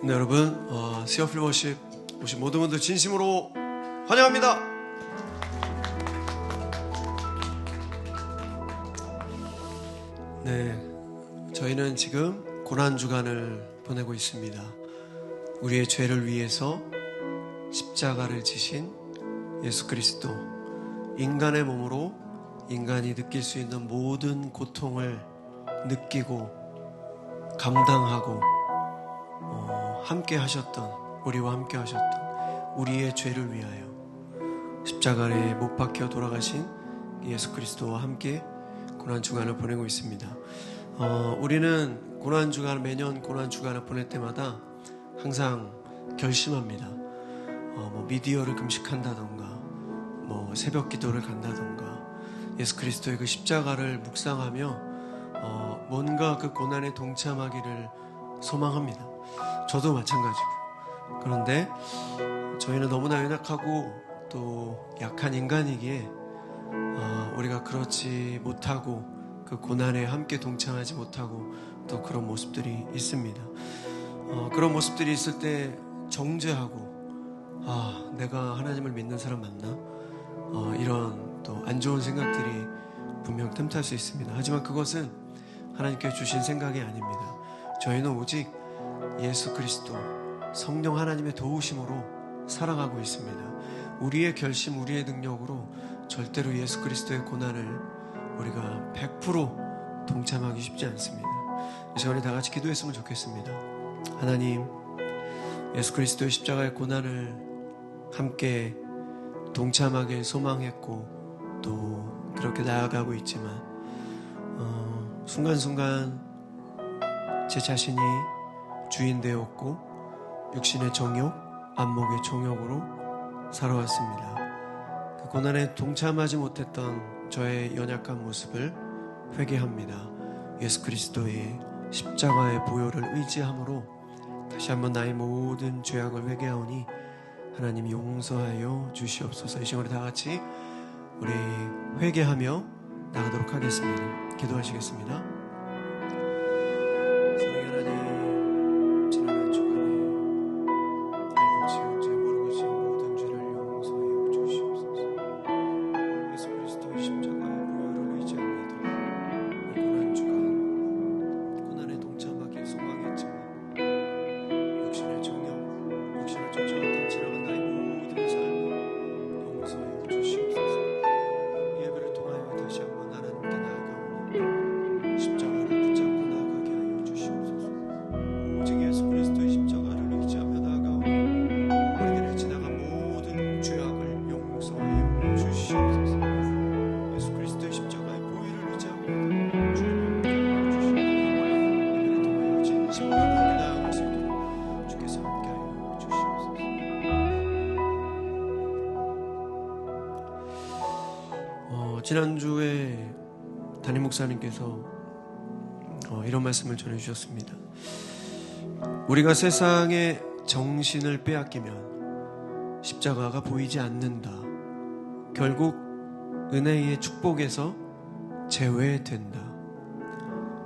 네, 여러분, 시어필 워십 오신 모든 분들 진심으로 환영합니다. 네, 저희는 지금 고난주간을 보내고 있습니다. 우리의 죄를 위해서 십자가를 지신 예수 그리스도, 인간의 몸으로 인간이 느낄 수 있는 모든 고통을 느끼고 감당하고 함께 하셨던, 우리와 함께 하셨던 우리의 죄를 위하여 십자가에 못 박혀 돌아가신 예수 그리스도와 함께 고난주간을 보내고 있습니다. 우리는 매년 고난주간을 보낼 때마다 항상 결심합니다. 미디어를 금식한다던가 새벽 기도를 간다던가 예수 그리스도의 그 십자가를 묵상하며 뭔가 그 고난에 동참하기를 소망합니다. 저도 마찬가지고. 그런데 저희는 너무나 연약하고 또 약한 인간이기에 우리가 그렇지 못하고 그 고난에 함께 동참하지 못하고 또 그런 모습들이 있습니다. 그런 모습들이 있을 때 정죄하고 내가 하나님을 믿는 사람 맞나? 이런 또 안 좋은 생각들이 분명 틈탈 수 있습니다. 하지만 그것은 하나님께 주신 생각이 아닙니다. 저희는 오직 예수 그리스도, 성령 하나님의 도우심으로 살아가고 있습니다. 우리의 결심, 우리의 능력으로 절대로 예수 그리스도의 고난을 우리가 100% 동참하기 쉽지 않습니다. 이 시간에 다 같이 기도했으면 좋겠습니다. 하나님, 예수 그리스도의 십자가의 고난을 함께 동참하길 소망했고 또 그렇게 나아가고 있지만 순간순간 제 자신이 주인 되었고 육신의 정욕, 안목의 정욕으로 살아왔습니다. 그 고난에 동참하지 못했던 저의 연약한 모습을 회개합니다. 예수 그리스도의 십자가의 보혈을 의지함으로 다시 한번 나의 모든 죄악을 회개하오니 하나님 용서하여 주시옵소서. 이 시간에 다 같이 우리 회개하며 나가도록 하겠습니다. 기도하시겠습니다. 사랑의 하나님, 지난 한 주간에 알고 지은 죄, 모르고 지은 모든 죄를 용서하여 주시옵소서. 예수 그리스도의 십자가의 보혈을 의지합니다. 이 고난 주간 고난에 동참하기에 소망했지만 육신의 정욕, 육신을 쫓아가다 지나간 나의 모든 삶을 용서하여 주시옵소서. 이 예배를 통하여 다시 한번 하나님께 나아가오니 십자가를 붙잡고 나아가게 하여 주시옵소서. 오직 예수 그리스도의 십자가를 의지하며 나아가오니 우리들이 지나간 모든 죄악을 용서하여 주시옵소서. 예수 그리스도의 십자가의 보혈을 의지하며 주님을 주시옵소서. 예배를 통하여 진심으로 하나님께 나아갈 수 있도록 주께서 함께하여 주시옵소서. 지난주에 담임 목사님께서 이런 말씀을 전해주셨습니다. 우리가 세상의 정신을 빼앗기면 십자가가 보이지 않는다. 결국 은혜의 축복에서 제외된다.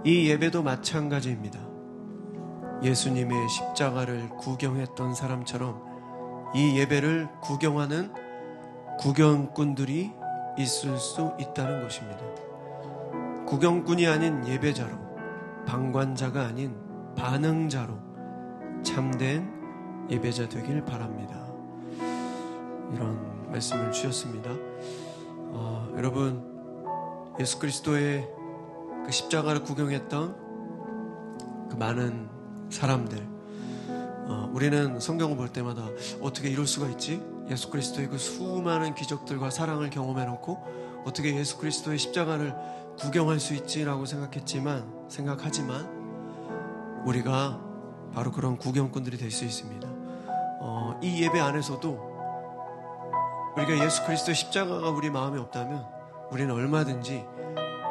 이 예배도 마찬가지입니다. 예수님의 십자가를 구경했던 사람처럼 이 예배를 구경하는 구경꾼들이 있을 수 있다는 것입니다. 구경꾼이 아닌 예배자로, 방관자가 아닌 반응자로 참된 예배자 되길 바랍니다. 이런 말씀을 주셨습니다. 여러분, 예수 그리스도의 그 십자가를 구경했던 그 많은 사람들, 우리는 성경을 볼 때마다 어떻게 이럴 수가 있지? 예수 그리스도의 그 수많은 기적들과 사랑을 경험해놓고 어떻게 예수 그리스도의 십자가를 구경할 수 있지라고 생각하지만 우리가 바로 그런 구경꾼들이 될 수 있습니다. 이 예배 안에서도 우리가 예수 그리스도의 십자가가 우리 마음에 없다면 우리는 얼마든지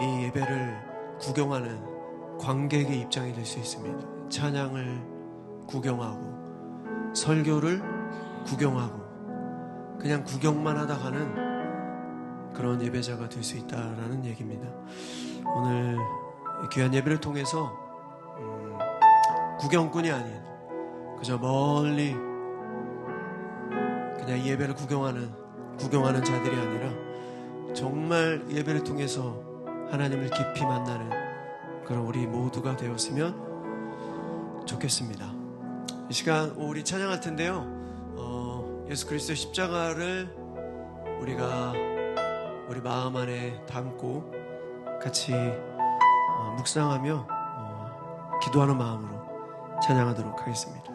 이 예배를 구경하는 관객의 입장이 될 수 있습니다. 찬양을 구경하고 설교를 구경하고 그냥 구경만 하다 가는 그런 예배자가 될 수 있다라는 얘기입니다. 오늘 귀한 예배를 통해서 구경꾼이 아닌 그저 멀리 그냥 예배를 구경하는 자들이 아니라 정말 예배를 통해서 하나님을 깊이 만나는 그런 우리 모두가 되었으면 좋겠습니다. 이 시간 우리 찬양할 텐데요. 예수 그리스도의 십자가를 우리가 우리 마음 안에 담고 같이 묵상하며 기도하는 마음으로 찬양하도록 하겠습니다.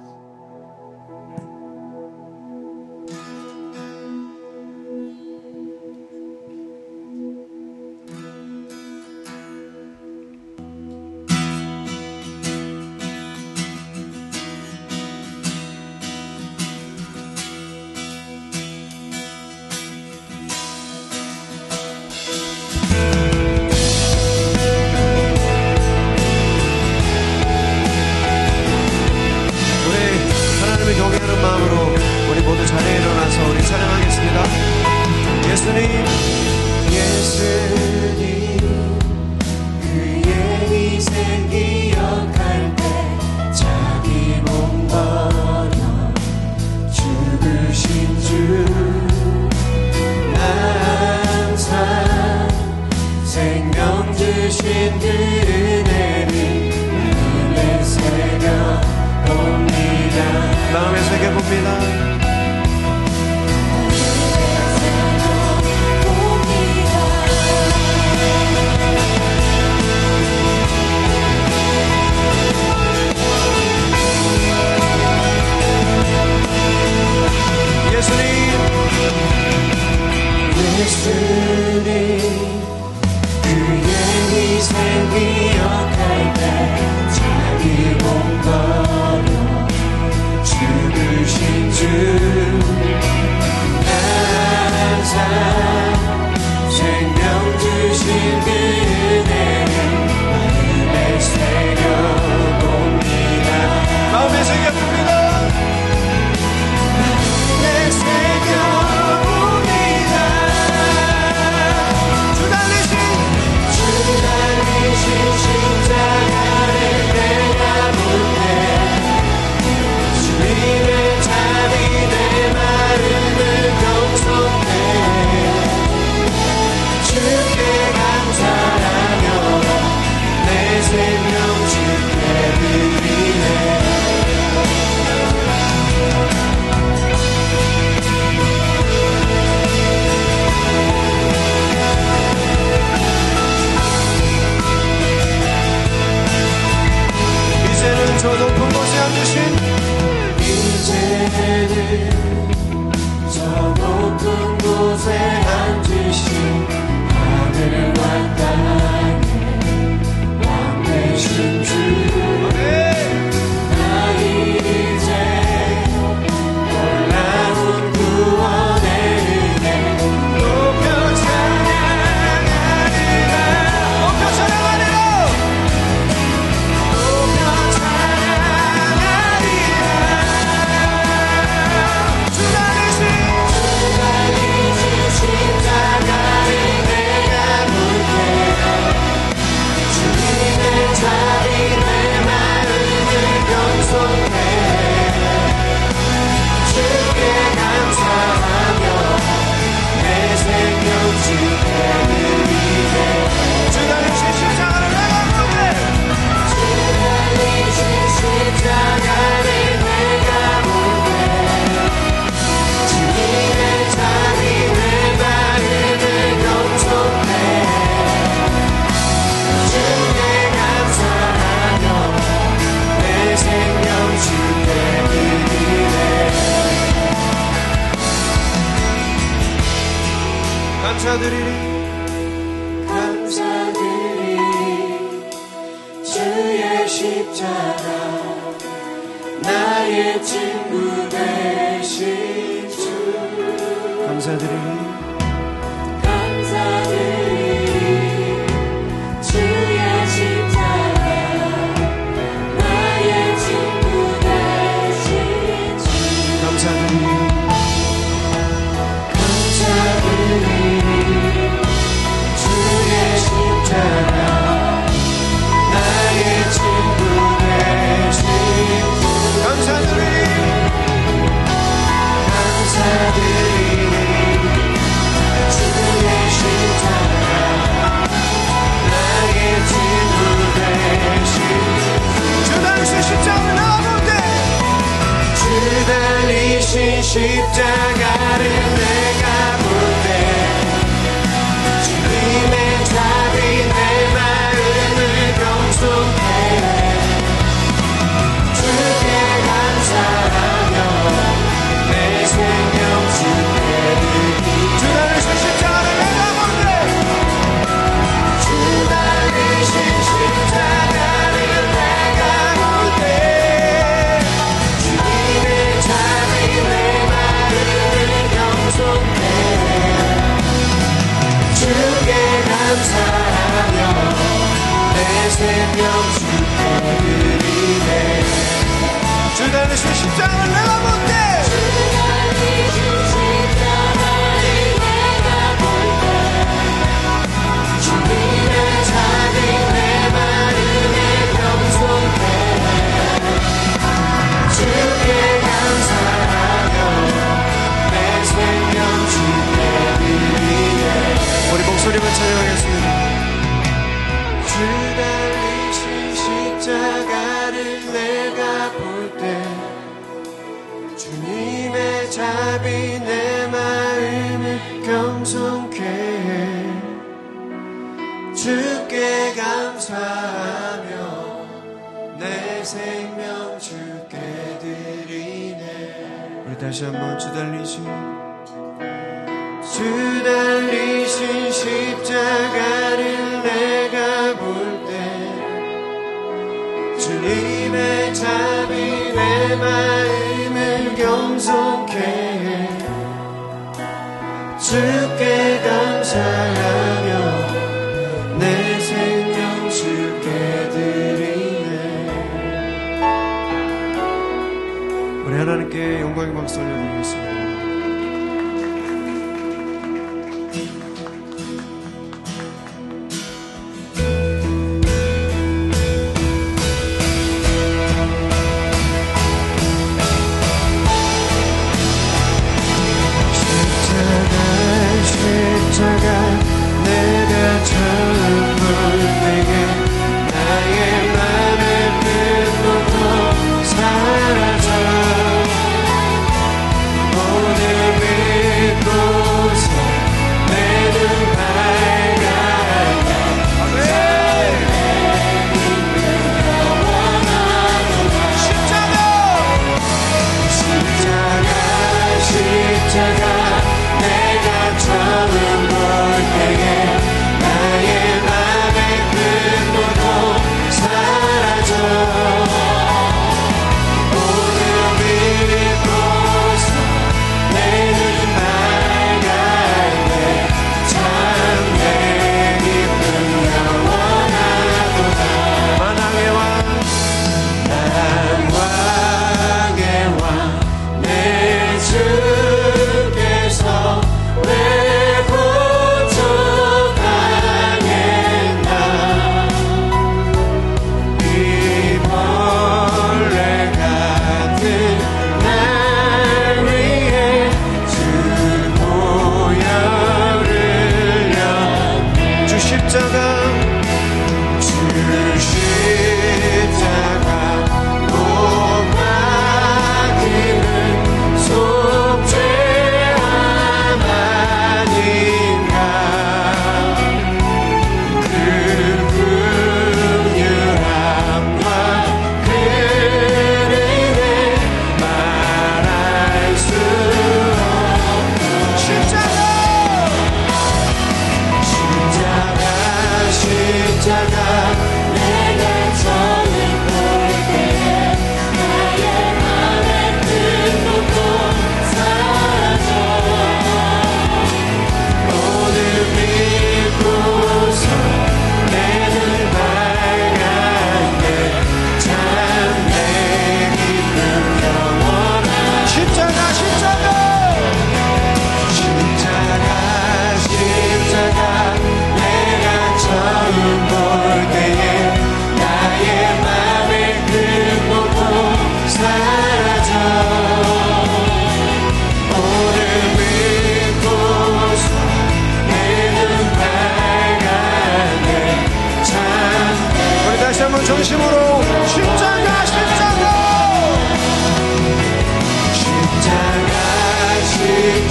감사드리리 주의 십자가 나의 친구 되신 주 감사드리리 주의 십자가 나의 친구 되신 주 감사드리리 주의 십자가 나의 친구 되신 주 감사드리리 십자가를 내가 볼 때 주님의 답이 내 마음을 경솔케 해 주께 감사하며 내 생명 주께 드리 주 달리신 십자가를 내가 볼 때 주 달리신 십자가를 내가 볼 때 주님의 답이 내 마음을 경솔케 주께 감사하며 내 생명 주께 드리네 주 달리신 십자가를 내가 볼 때 주 달리신 십자가를 내가 볼 때 주님의 답이 내 마음에 경솔케 주께 감사하며 내 생명 주께 드리네 우리 목소리만 찬양하겠습니다. 주 달리신 십자가를 내가 볼 때 주님의 답이 내 마음을 경솔케 해 주께 감사하며 내 생명 주께 드리네 우리 다시 한번 주 달리신 십자가를 내가 볼 때 주님의 답이 내 마음을 경솔케 해 주께 감사하며 내 생명 주께 드리네 우리 하나님께 영광의 박수 올려드리겠습니다. 십자가 내가 처음 볼 때에 나의 맘의 끝부터 사라져 오늘 믿고서 내 눈 밝아가 십자가 내가 처음 볼 때에 나의 맘의 끝부터 사라져 오늘 믿고서 내 눈 밝았네 참 내 기쁨 영원하도다 만왕의 왕 내 주께서 왜 고쳐가겠나 이 벌레 같은 날 위해 주 보혈을 흘렸네 주 십자가 못 막히는 속죄함 아닌가 그 긍휼함과 그 은혜 말할 수 없고 십자가 내가 처음 볼 때에 나의 맘의 끝부터 사라져 오늘 믿고서 내 눈 밝았네 참 내 기쁨 영원한 십자가 내가 처음 볼 때에 나의 맘의 끝부터 사라져 오늘 믿고서 내 눈 밝았네 참 우리 다시 한번 전심으로 십자가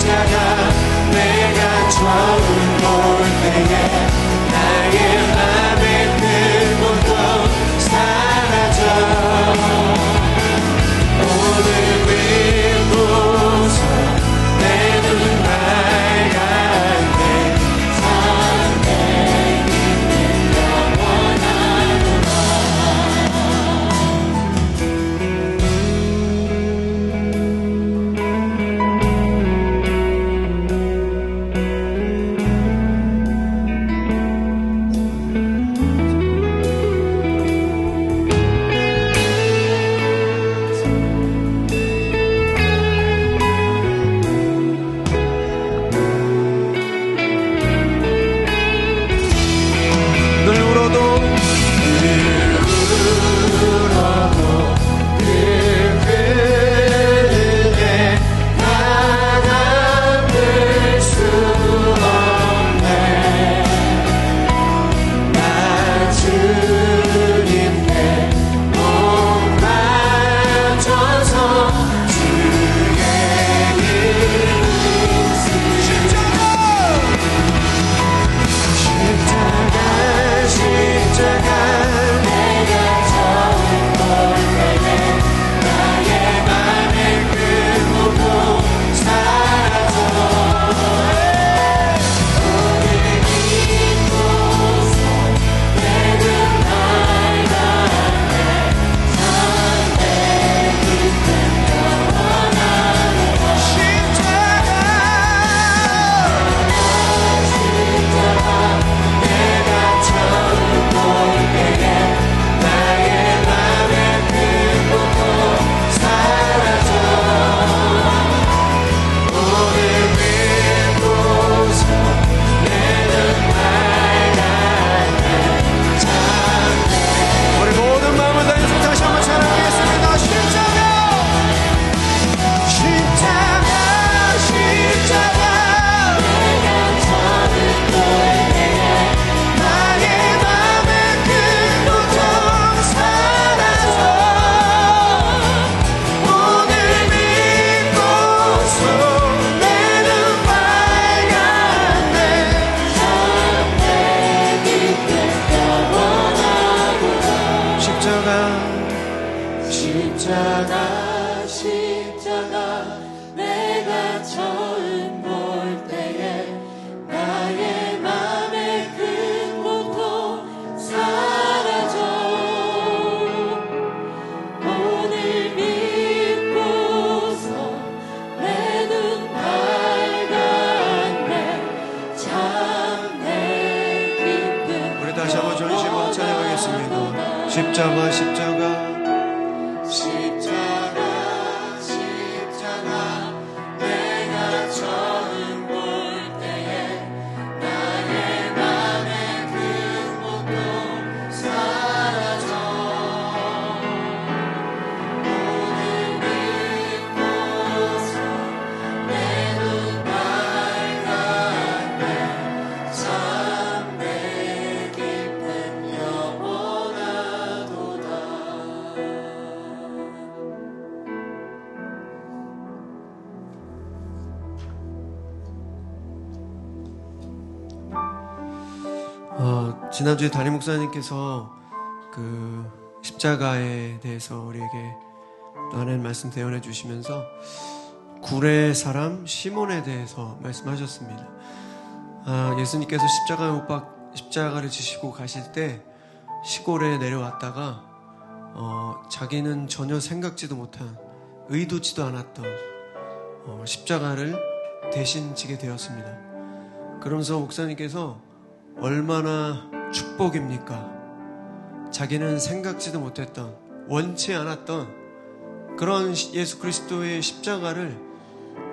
십자가 내가 처음 볼 때에 나의 맘의 큰 고통 사라져 오늘 믿고서 내 눈 밝았네 참내 믿는 영원하구나 십자가 내가 처음 볼 때에 나의 맘의 큰 고통 사라져 오늘 믿고서 내 눈 밝았네 참 내 기쁨. 우리 다시 한번 전심으로 찬양하겠습니다. 십자가 십자가 내가 처음 볼 때에 나의 맘의 큰 고통 사라져 오늘 믿고서 내 눈 밝았네 참 내 기쁨 영원하도다. 지난주에 담임 목사님께서 그 십자가에 대해서 우리에게 많은 말씀 대언해 주시면서 구레 사람 시몬에 대해서 말씀하셨습니다. 예수님께서 십자가를 지시고 가실 때 시골에 내려왔다가 자기는 전혀 생각지도 못한 의도치도 않았던 십자가를 대신 지게 되었습니다. 그러면서 목사님께서 얼마나 축복입니까? 자기는 생각지도 못했던, 원치 않았던 그런 예수 그리스도의 십자가를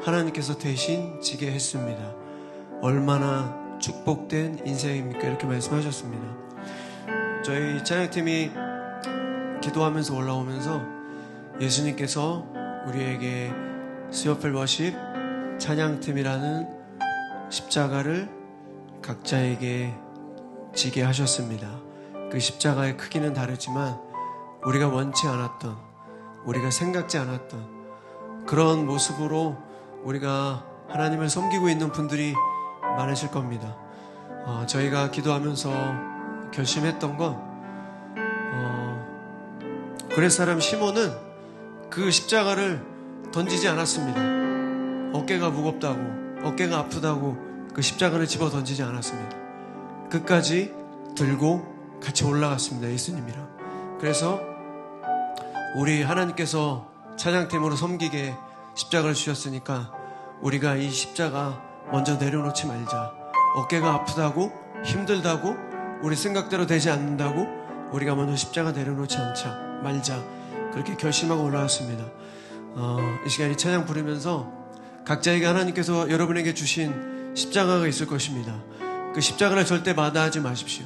하나님께서 대신 지게 했습니다. 얼마나 축복된 인생입니까? 이렇게 말씀하셨습니다. 저희 찬양팀이 기도하면서 올라오면서 예수님께서 우리에게 수요펠 워십 찬양팀이라는 십자가를 각자에게 지게 하셨습니다. 그 십자가의 크기는 다르지만 우리가 원치 않았던, 우리가 생각지 않았던 그런 모습으로 우리가 하나님을 섬기고 있는 분들이 많으실 겁니다. 저희가 기도하면서 결심했던 건 그렛 사람 시몬은 그 십자가를 던지지 않았습니다. 어깨가 무겁다고, 어깨가 아프다고 그 십자가를 집어 던지지 않았습니다. 끝까지 들고 같이 올라갔습니다. 예수님이랑. 그래서 우리 하나님께서 찬양팀으로 섬기게 십자가를 주셨으니까 우리가 이 십자가 먼저 내려놓지 말자. 어깨가 아프다고, 힘들다고, 우리 생각대로 되지 않는다고 우리가 먼저 십자가 내려놓지 말자. 그렇게 결심하고 올라왔습니다. 이 시간에 찬양 부르면서 각자에게 하나님께서 여러분에게 주신 십자가가 있을 것입니다. 그 십자가를 절대 마다하지 마십시오.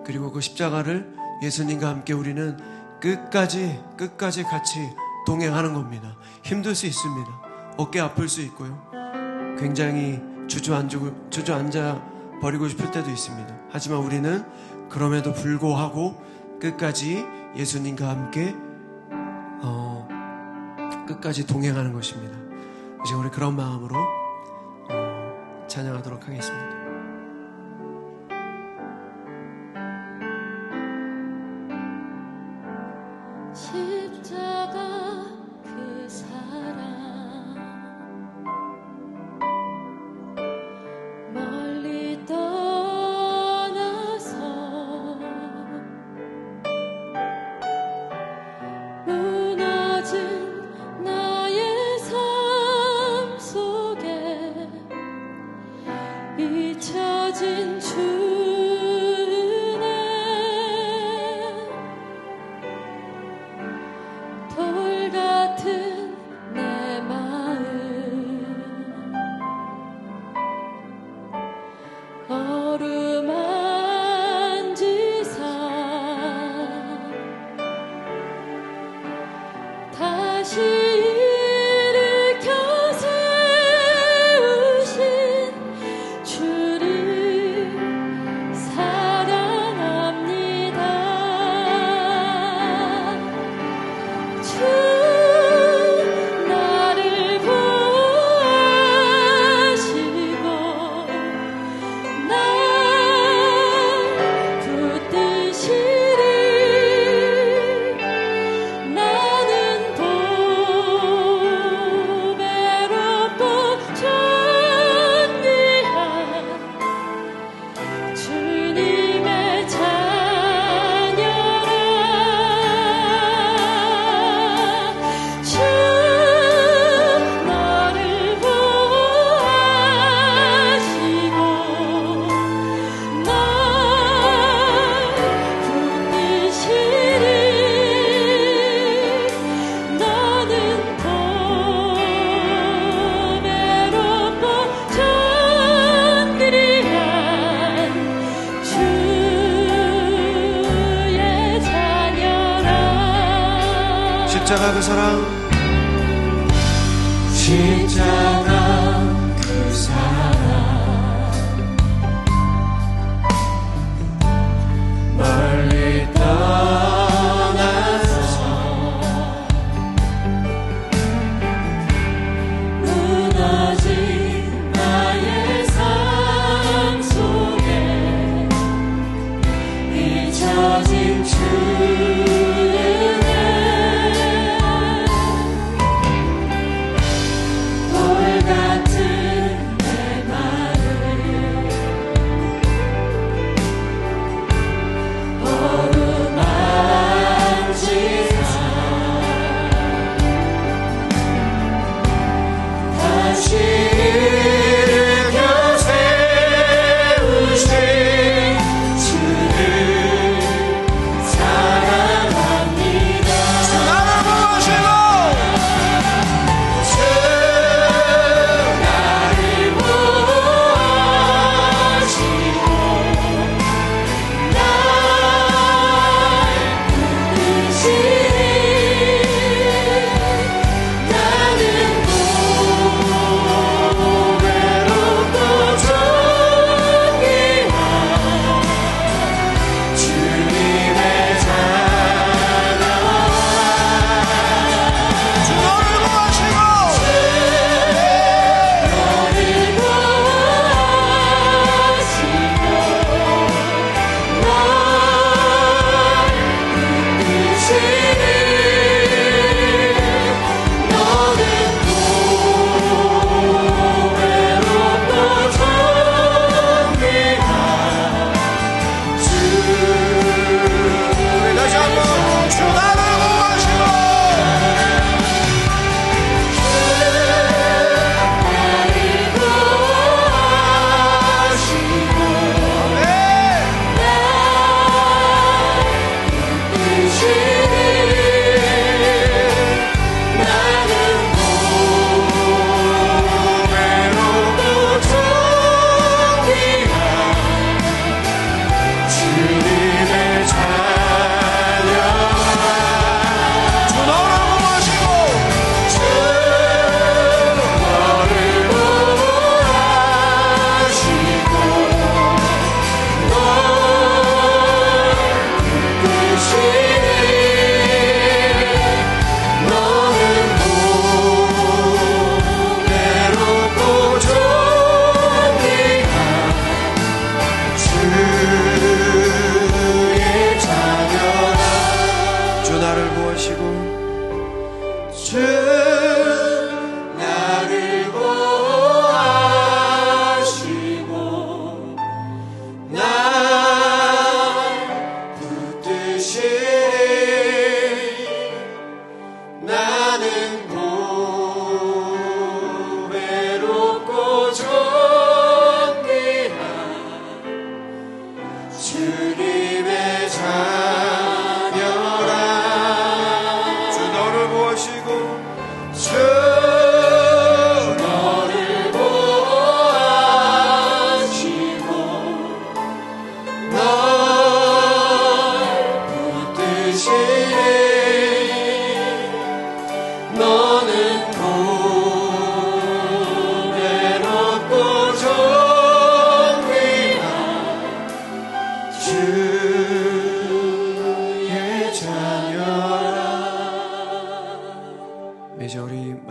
그리고 그 십자가를 예수님과 함께 우리는 끝까지 같이 동행하는 겁니다. 힘들 수 있습니다. 어깨 아플 수 있고요. 굉장히 주저앉아 버리고 싶을 때도 있습니다. 하지만 우리는 그럼에도 불구하고 끝까지 예수님과 함께 끝까지 동행하는 것입니다. 이제 우리 그런 마음으로 찬양하도록 하겠습니다. 십자가 그 사랑 멀리 떠나서 무너진 나의 삶 속에 잊혀진 주네 돌 같은 내 마음 어루만지사 다시 일으켜 세우신 주를 사랑합니다. 주 나를 구하시고 날 붙드시리. 나는 보배롭고 존귀한 주님의 자녀라. 주 너를 구하시고 날 붙드시리. 너는 보배롭고 존귀한 주의 자녀라. 십자가 그 사랑, 십자가 그 사랑 멀리 떠나서 무너진 나의 삶 속에 잊혀진 주네 돌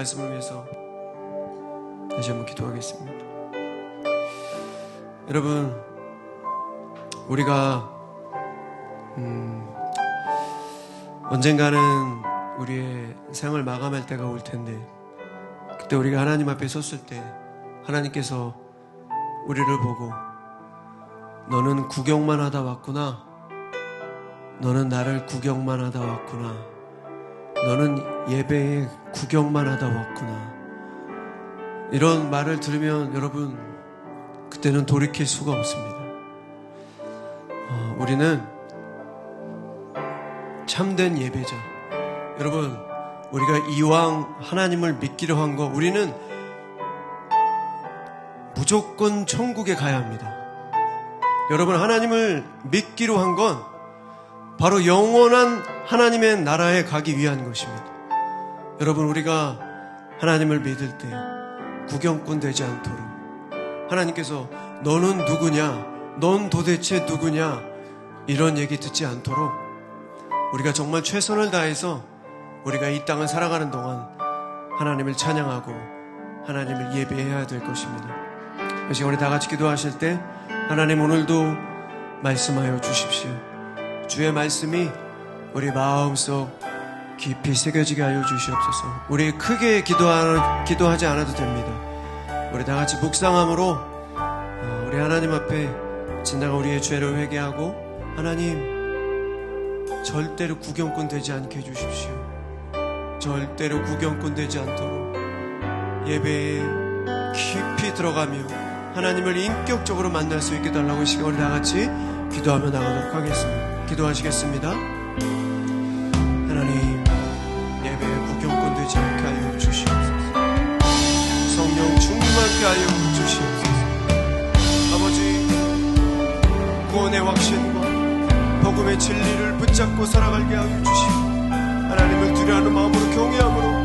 말씀을 위해서 다시 한번 기도하겠습니다. 여러분, 우리가 언젠가는 우리의 생을 마감할 때가 올 텐데, 그때 우리가 하나님 앞에 섰을 때 하나님께서 우리를 보고 너는 구경만 하다 왔구나, 너는 나를 구경만 하다 왔구나, 너는 예배에 구경만 하다 왔구나, 이런 말을 들으면 여러분, 그때는 돌이킬 수가 없습니다. 우리는 참된 예배자, 여러분, 우리가 이왕 하나님을 믿기로 한 거, 우리는 무조건 천국에 가야 합니다. 여러분, 하나님을 믿기로 한 건 바로 영원한 하나님의 나라에 가기 위한 것입니다. 여러분, 우리가 하나님을 믿을 때 구경꾼 되지 않도록, 하나님께서 너는 누구냐, 넌 도대체 누구냐, 이런 얘기 듣지 않도록 우리가 정말 최선을 다해서 우리가 이 땅을 살아가는 동안 하나님을 찬양하고 하나님을 예배해야 될 것입니다. 이 시간 우리 다 같이 기도하실 때 하나님, 오늘도 말씀하여 주십시오. 주의 말씀이 우리 마음속 깊이 새겨지게 하여 주시옵소서. 우리 크게 기도하지 않아도 됩니다. 우리 다 같이 묵상함으로 우리 하나님 앞에 진정한 우리의 죄를 회개하고, 하나님, 절대로 구경꾼 되지 않게 해주십시오. 절대로 구경꾼 되지 않도록 예배에 깊이 들어가며 하나님을 인격적으로 만날 수 있게 달라고 이 시간 우리 다 같이 기도하며 나가도록 하겠습니다. 기도하시겠습니다. 하나님, 예배에 구경꾼 되지 않게 하여 주시옵소서. 성령 충만케 하여 주시옵소서. 아버지, 구원의 확신과 복음의 진리를 붙잡고 살아가게 하여 주시옵소서. 하나님을 두려워하는 마음으로 경외함으로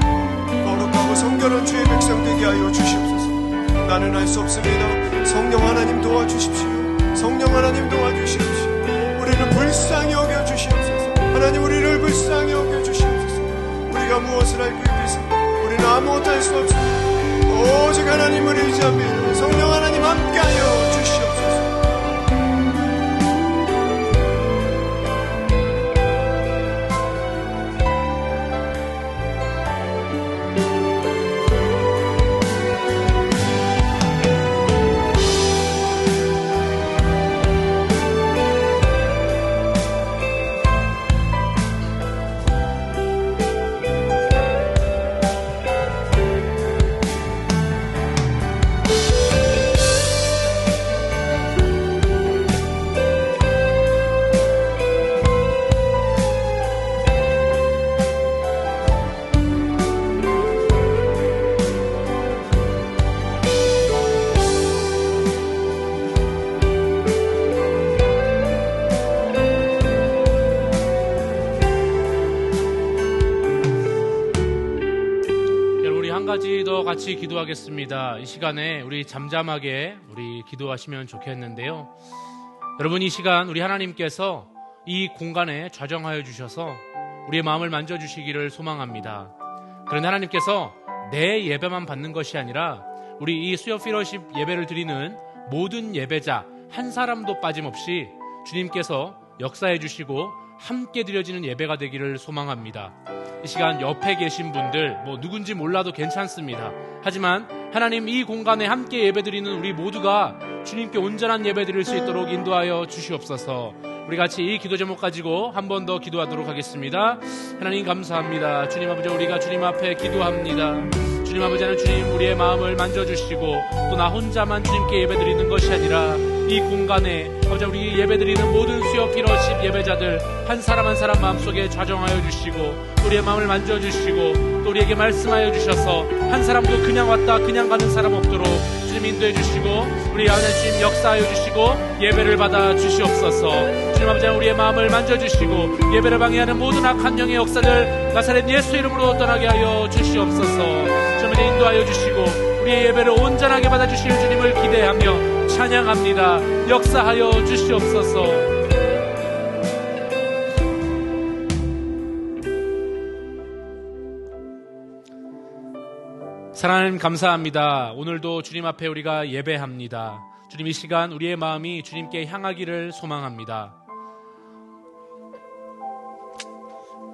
거룩하고 성결한 주의 백성 되게 하여 주시옵소서. 나는 할 수 없습니다. 성령 하나님 도와주십시오. 성령 하나님 도와주시옵시오. 우리를 불쌍히 여겨주시옵소서. 하나님, 우리를 불쌍히 여겨주시옵소서. 우리가 무엇을 알고 있겠습니까? 우리는 아무것도 할 수 없습니다. 오직 하나님을 의지합니다. 성령 하나님 함께하여 주시옵소서. 가지 더 같이 기도하겠습니다. 이 시간에 우리 잠잠하게 우리 기도하시면 좋겠는데요. 여러분, 이 시간 우리 하나님께서 이 공간에 좌정하여 주셔서 우리의 마음을 만져주시기를 소망합니다. 그런데 하나님께서 내 예배만 받는 것이 아니라 우리 이 수요 피러십 예배를 드리는 모든 예배자 한 사람도 빠짐없이 주님께서 역사해 주시고 함께 드려지는 예배가 되기를 소망합니다. 이 시간 옆에 계신 분들 누군지 몰라도 괜찮습니다. 하지만 하나님, 이 공간에 함께 예배드리는 우리 모두가 주님께 온전한 예배 드릴 수 있도록 인도하여 주시옵소서. 우리 같이 이 기도 제목 가지고 한 번 더 기도하도록 하겠습니다. 하나님 감사합니다. 주님 아버지, 우리가 주님 앞에 기도합니다. 주님 아버지, 주님 우리의 마음을 만져주시고 또 나 혼자만 주님께 예배드리는 것이 아니라 이 공간에 아버지, 우리 예배드리는 모든 수요 피러십 예배자들 한 사람 한 사람 마음속에 좌정하여 주시고 우리의 마음을 만져주시고 또 우리에게 말씀하여 주셔서 한 사람도 그냥 왔다 그냥 가는 사람 없도록 주님 인도해 주시고 우리 안에 주님 역사하여 주시고 예배를 받아 주시옵소서. 주님 아버지, 우리의 마음을 만져주시고 예배를 방해하는 모든 악한 영의 역사들 나사렛 예수 이름으로 떠나게 하여 주시옵소서. 주님 인도하여 주시고 우리의 예배를 온전하게 받아주실 주님을 기대하며 찬양합니다. 역사하여 주시옵소서. 사랑하님 감사합니다. 오늘도 주님 앞에 우리가 예배합니다. 주님, 이 시간 우리의 마음이 주님께 향하기를 소망합니다.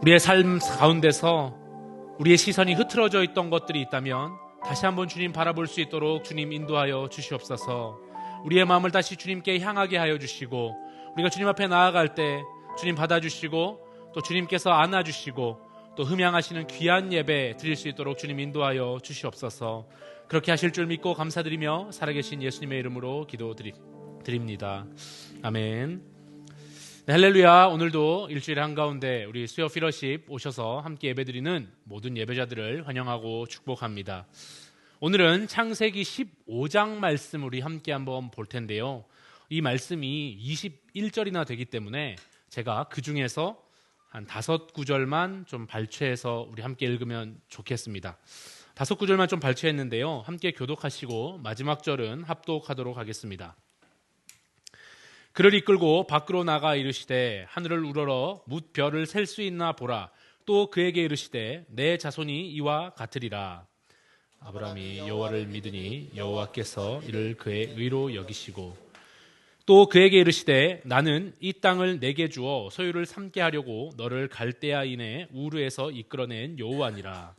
우리의 삶 가운데서 우리의 시선이 흐트러져 있던 것들이 있다면 다시 한번 주님 바라볼 수 있도록 주님 인도하여 주시옵소서. 우리의 마음을 다시 주님께 향하게 하여 주시고 우리가 주님 앞에 나아갈 때 주님 받아주시고 또 주님께서 안아주시고 또 흠양하시는 귀한 예배 드릴 수 있도록 주님 인도하여 주시옵소서. 그렇게 하실 줄 믿고 감사드리며 살아계신 예수님의 이름으로 기도드립니다. 아멘. 네, 할렐루야. 오늘도 일주일 한가운데 우리 수요 피러십 오셔서 함께 예배드리는 모든 예배자들을 환영하고 축복합니다. 오늘은 창세기 15장 말씀 우리 함께 한번 볼 텐데요. 이 말씀이 21절이나 되기 때문에 제가 그 중에서 한 5구절만 좀 발췌해서 우리 함께 읽으면 좋겠습니다. 5구절만 좀 발췌했는데요. 함께 교독하시고 마지막 절은 합독하도록 하겠습니다. 그를 이끌고 밖으로 나가 이르시되 하늘을 우러러 뭇 별을 셀 수 있나 보라. 또 그에게 이르시되 내 자손이 이와 같으리라. 아브라함이 여호와를 믿으니 여호와께서 이를 그의 의로 여기시고 또 그에게 이르시되 나는 이 땅을 내게 주어 소유를 삼게 하려고 너를 갈대아인의 우르에서 이끌어낸 여호와니라.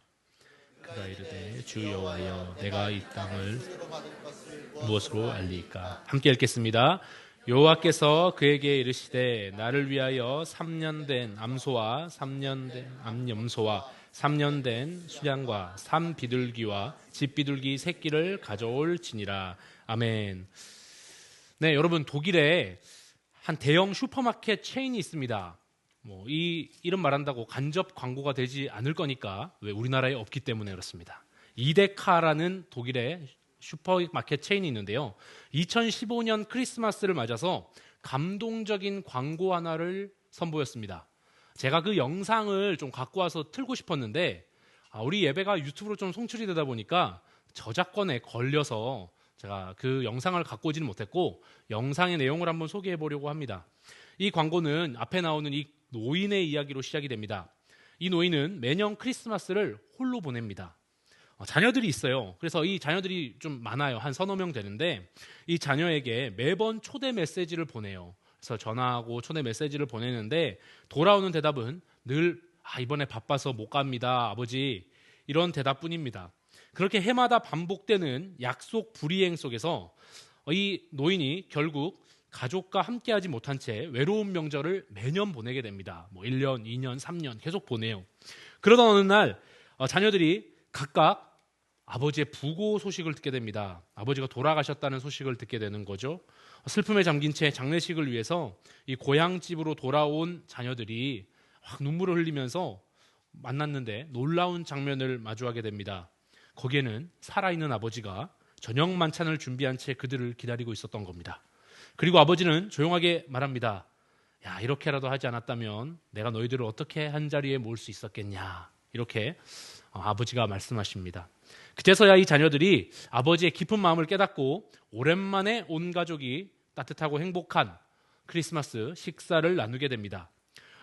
그가 이르되 주 여호와여 내가 이 땅을 무엇으로 알리까. 함께 읽겠습니다. 여호와께서 그에게 이르시되 나를 위하여 3년 된 암소와 3년 된 암염소와 3년 된 수양과 3비둘기와 집비둘기 새끼를 가져올지니라. 아멘. 네, 여러분, 독일에 한 대형 슈퍼마켓 체인이 있습니다. 이 이름 말한다고 간접 광고가 되지 않을 거니까 왜 우리나라에 없기 때문에 그렇습니다. 이데카라는 독일의 슈퍼마켓 체인이 있는데요. 2015년 크리스마스를 맞아서 감동적인 광고 하나를 선보였습니다. 제가 그 영상을 좀 갖고 와서 틀고 싶었는데 우리 예배가 유튜브로 좀 송출이 되다 보니까 저작권에 걸려서 제가 그 영상을 갖고 오지는 못했고 영상의 내용을 한번 소개해 보려고 합니다. 이 광고는 앞에 나오는 이 노인의 이야기로 시작이 됩니다. 이 노인은 매년 크리스마스를 홀로 보냅니다. 자녀들이 있어요. 그래서 이 자녀들이 좀 많아요. 한 서너 명 되는데 이 자녀에게 매번 초대 메시지를 보내요. 그래서 전화하고 초대 메시지를 보내는데 돌아오는 대답은 늘 이번에 바빠서 못 갑니다, 아버지. 이런 대답뿐입니다. 그렇게 해마다 반복되는 약속 불이행 속에서 이 노인이 결국 가족과 함께하지 못한 채 외로운 명절을 매년 보내게 됩니다. 1년, 2년, 3년 계속 보내요. 그러던 어느 날 자녀들이 각각 아버지의 부고 소식을 듣게 됩니다. 아버지가 돌아가셨다는 소식을 듣게 되는 거죠. 슬픔에 잠긴 채 장례식을 위해서 이 고향집으로 돌아온 자녀들이 막 눈물을 흘리면서 만났는데 놀라운 장면을 마주하게 됩니다. 거기에는 살아있는 아버지가 저녁 만찬을 준비한 채 그들을 기다리고 있었던 겁니다. 그리고 아버지는 조용하게 말합니다. 야, 이렇게라도 하지 않았다면 내가 너희들을 어떻게 한 자리에 모을 수 있었겠냐, 이렇게 아버지가 말씀하십니다. 그제서야 이 자녀들이 아버지의 깊은 마음을 깨닫고 오랜만에 온 가족이 따뜻하고 행복한 크리스마스 식사를 나누게 됩니다.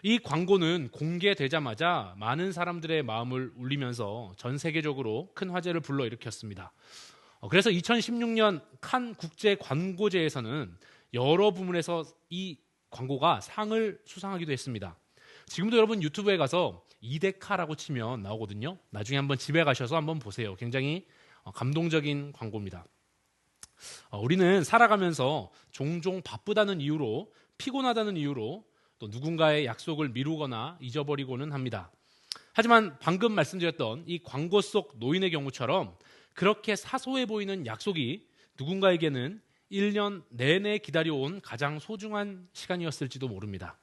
이 광고는 공개되자마자 많은 사람들의 마음을 울리면서 전 세계적으로 큰 화제를 불러일으켰습니다. 그래서 2016년 칸 국제 광고제에서는 여러 부문에서 이 광고가 상을 수상하기도 했습니다. 지금도 여러분 유튜브에 가서 이데카라고 치면 나오거든요. 나중에 한번 집에 가셔서 한번 보세요. 굉장히 감동적인 광고입니다. 우리는 살아가면서 종종 바쁘다는 이유로, 피곤하다는 이유로 또 누군가의 약속을 미루거나 잊어버리고는 합니다. 하지만 방금 말씀드렸던 이 광고 속 노인의 경우처럼 그렇게 사소해 보이는 약속이 누군가에게는 1년 내내 기다려온 가장 소중한 시간이었을지도 모릅니다.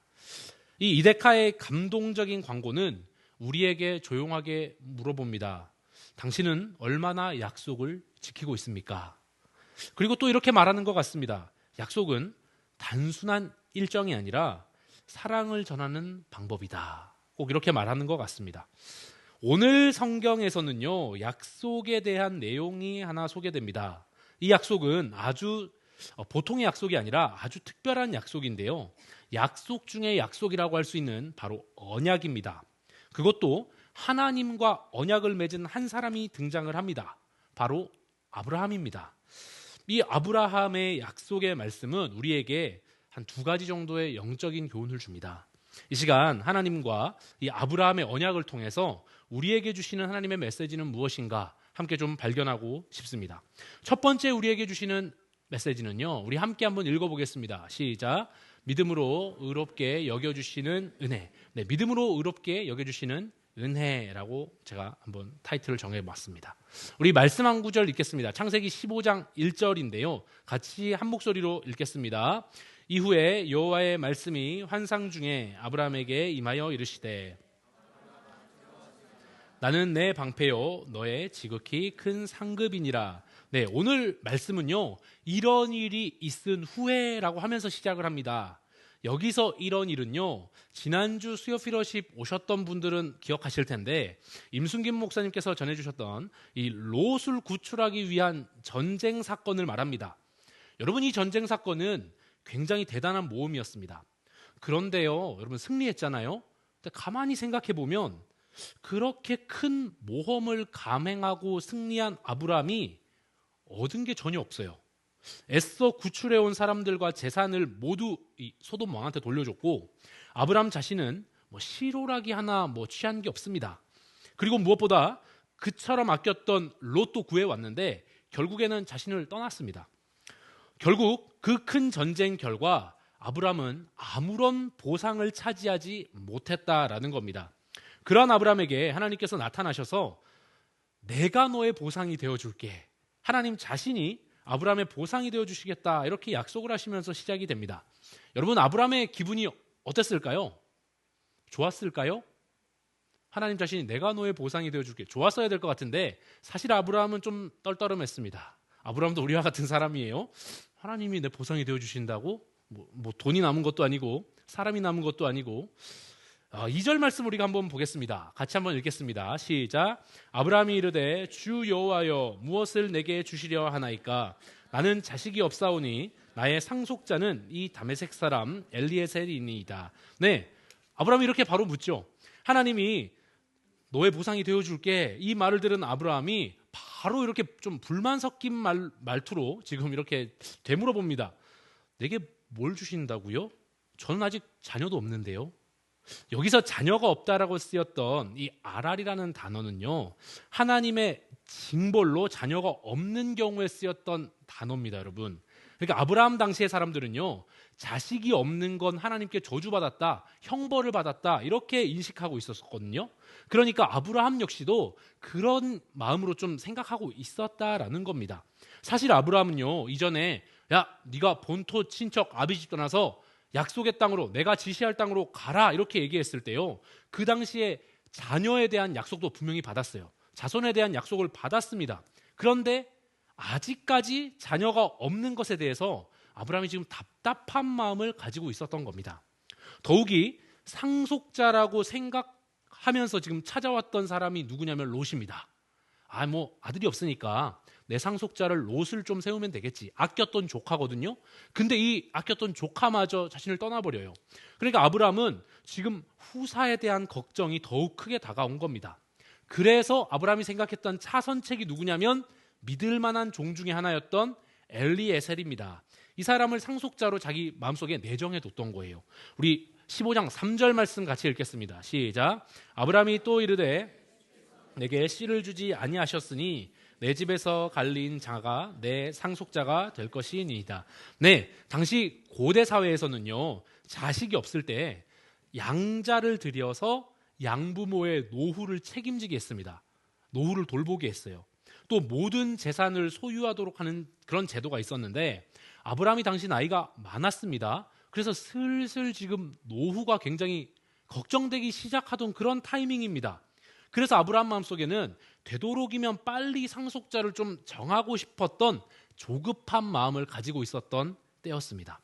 이 이데카의 감동적인 광고는 우리에게 조용하게 물어봅니다. 당신은 얼마나 약속을 지키고 있습니까? 그리고 또 이렇게 말하는 것 같습니다. 약속은 단순한 일정이 아니라 사랑을 전하는 방법이다. 꼭 이렇게 말하는 것 같습니다. 오늘 성경에서는요, 약속에 대한 내용이 하나 소개됩니다. 이 약속은 아주 보통의 약속이 아니라 아주 특별한 약속인데요. 약속 중에 약속이라고 할 수 있는 바로 언약입니다. 그것도 하나님과 언약을 맺은 한 사람이 등장을 합니다. 바로 아브라함입니다. 이 아브라함의 약속의 말씀은 우리에게 한 두 가지 정도의 영적인 교훈을 줍니다. 이 시간 하나님과 이 아브라함의 언약을 통해서 우리에게 주시는 하나님의 메시지는 무엇인가 함께 좀 발견하고 싶습니다. 첫 번째 우리에게 주시는 메시지는요, 우리 함께 한번 읽어보겠습니다. 시작. 믿음으로 의롭게 여겨주시는 은혜. 네, 믿음으로 의롭게 여겨주시는 은혜라고 제가 한번 타이틀을 정해봤습니다. 우리 말씀 한 구절 읽겠습니다. 창세기 15장 1절인데요. 같이 한 목소리로 읽겠습니다. 이후에 여호와의 말씀이 환상 중에 아브라함에게 임하여 이르시되 나는 내 방패요 너의 지극히 큰 상급이니라. 네, 오늘 말씀은요, 이런 일이 있은 후에라고 하면서 시작을 합니다. 여기서 이런 일은요, 지난주 수요 피러십 오셨던 분들은 기억하실 텐데 임순김 목사님께서 전해주셨던 이 롯을 구출하기 위한 전쟁 사건을 말합니다. 여러분, 이 전쟁 사건은 굉장히 대단한 모험이었습니다. 그런데요, 여러분 승리했잖아요. 근데 가만히 생각해 보면 그렇게 큰 모험을 감행하고 승리한 아브라함이 얻은 게 전혀 없어요. 애써 구출해온 사람들과 재산을 모두 이 소돔 왕한테 돌려줬고 아브라함 자신은 시로라기 하나 취한 게 없습니다. 그리고 무엇보다 그처럼 아꼈던 롯도 구해왔는데 결국에는 자신을 떠났습니다. 결국 그 큰 전쟁 결과 아브라함은 아무런 보상을 차지하지 못했다라는 겁니다. 그러한 아브라함에게 하나님께서 나타나셔서 내가 너의 보상이 되어줄게. 하나님 자신이 아브라함의 보상이 되어주시겠다, 이렇게 약속을 하시면서 시작이 됩니다. 여러분, 아브라함의 기분이 어땠을까요? 좋았을까요? 하나님 자신이 내가 너의 보상이 되어줄게. 좋았어야 될 것 같은데 사실 아브라함은 좀 떨떠름했습니다. 아브라함도 우리와 같은 사람이에요. 하나님이 내 보상이 되어주신다고? 돈이 남은 것도 아니고 사람이 남은 것도 아니고. 2절 말씀 우리가 한번 보겠습니다. 같이 한번 읽겠습니다. 시작. 아브라함이 이르되 주 여호와여 무엇을 내게 주시려 하나이까? 나는 자식이 없사오니 나의 상속자는 이 다메섹 사람 엘리에셀이니이다. 네, 아브라함이 이렇게 바로 묻죠. 하나님이 너의 보상이 되어줄게, 이 말을 들은 아브라함이 바로 이렇게 좀 불만 섞인 말투로 지금 이렇게 되물어봅니다. 내게 뭘 주신다고요? 저는 아직 자녀도 없는데요. 여기서 자녀가 없다라고 쓰였던 이 아랄이라는 단어는요, 하나님의 징벌로 자녀가 없는 경우에 쓰였던 단어입니다, 여러분. 그러니까 아브라함 당시의 사람들은요, 자식이 없는 건 하나님께 저주받았다, 형벌을 받았다, 이렇게 인식하고 있었거든요. 그러니까 아브라함 역시도 그런 마음으로 좀 생각하고 있었다라는 겁니다. 사실 아브라함은요, 이전에 야, 네가 본토 친척 아비집 떠나서 약속의 땅으로, 내가 지시할 땅으로 가라, 이렇게 얘기했을 때요, 그 당시에 자녀에 대한 약속도 분명히 받았어요. 자손에 대한 약속을 받았습니다. 그런데 아직까지 자녀가 없는 것에 대해서 아브라함이 지금 답답한 마음을 가지고 있었던 겁니다. 더욱이 상속자라고 생각하지 하면서 지금 찾아왔던 사람이 누구냐면 롯입니다. 아들이 없으니까 내 상속자를 롯을 좀 세우면 되겠지. 아꼈던 조카거든요. 근데 이 아꼈던 조카마저 자신을 떠나버려요. 그러니까 아브라함은 지금 후사에 대한 걱정이 더욱 크게 다가온 겁니다. 그래서 아브라함이 생각했던 차선책이 누구냐면 믿을 만한 종 중에 하나였던 엘리에셀입니다. 이 사람을 상속자로 자기 마음속에 내정해 뒀던 거예요. 우리 15장 3절 말씀 같이 읽겠습니다. 시작. 아브라함이 또 이르되 내게 씨를 주지 아니하셨으니 내 집에서 갈린 자가 내 상속자가 될 것이니이다. 네, 당시 고대 사회에서는요, 자식이 없을 때 양자를 들여서 양부모의 노후를 책임지게 했습니다. 노후를 돌보게 했어요. 또 모든 재산을 소유하도록 하는 그런 제도가 있었는데 아브라함이 당시 나이가 많았습니다. 그래서 슬슬 지금 노후가 굉장히 걱정되기 시작하던 그런 타이밍입니다. 그래서 아브라함 마음속에는 되도록이면 빨리 상속자를 좀 정하고 싶었던 조급한 마음을 가지고 있었던 때였습니다.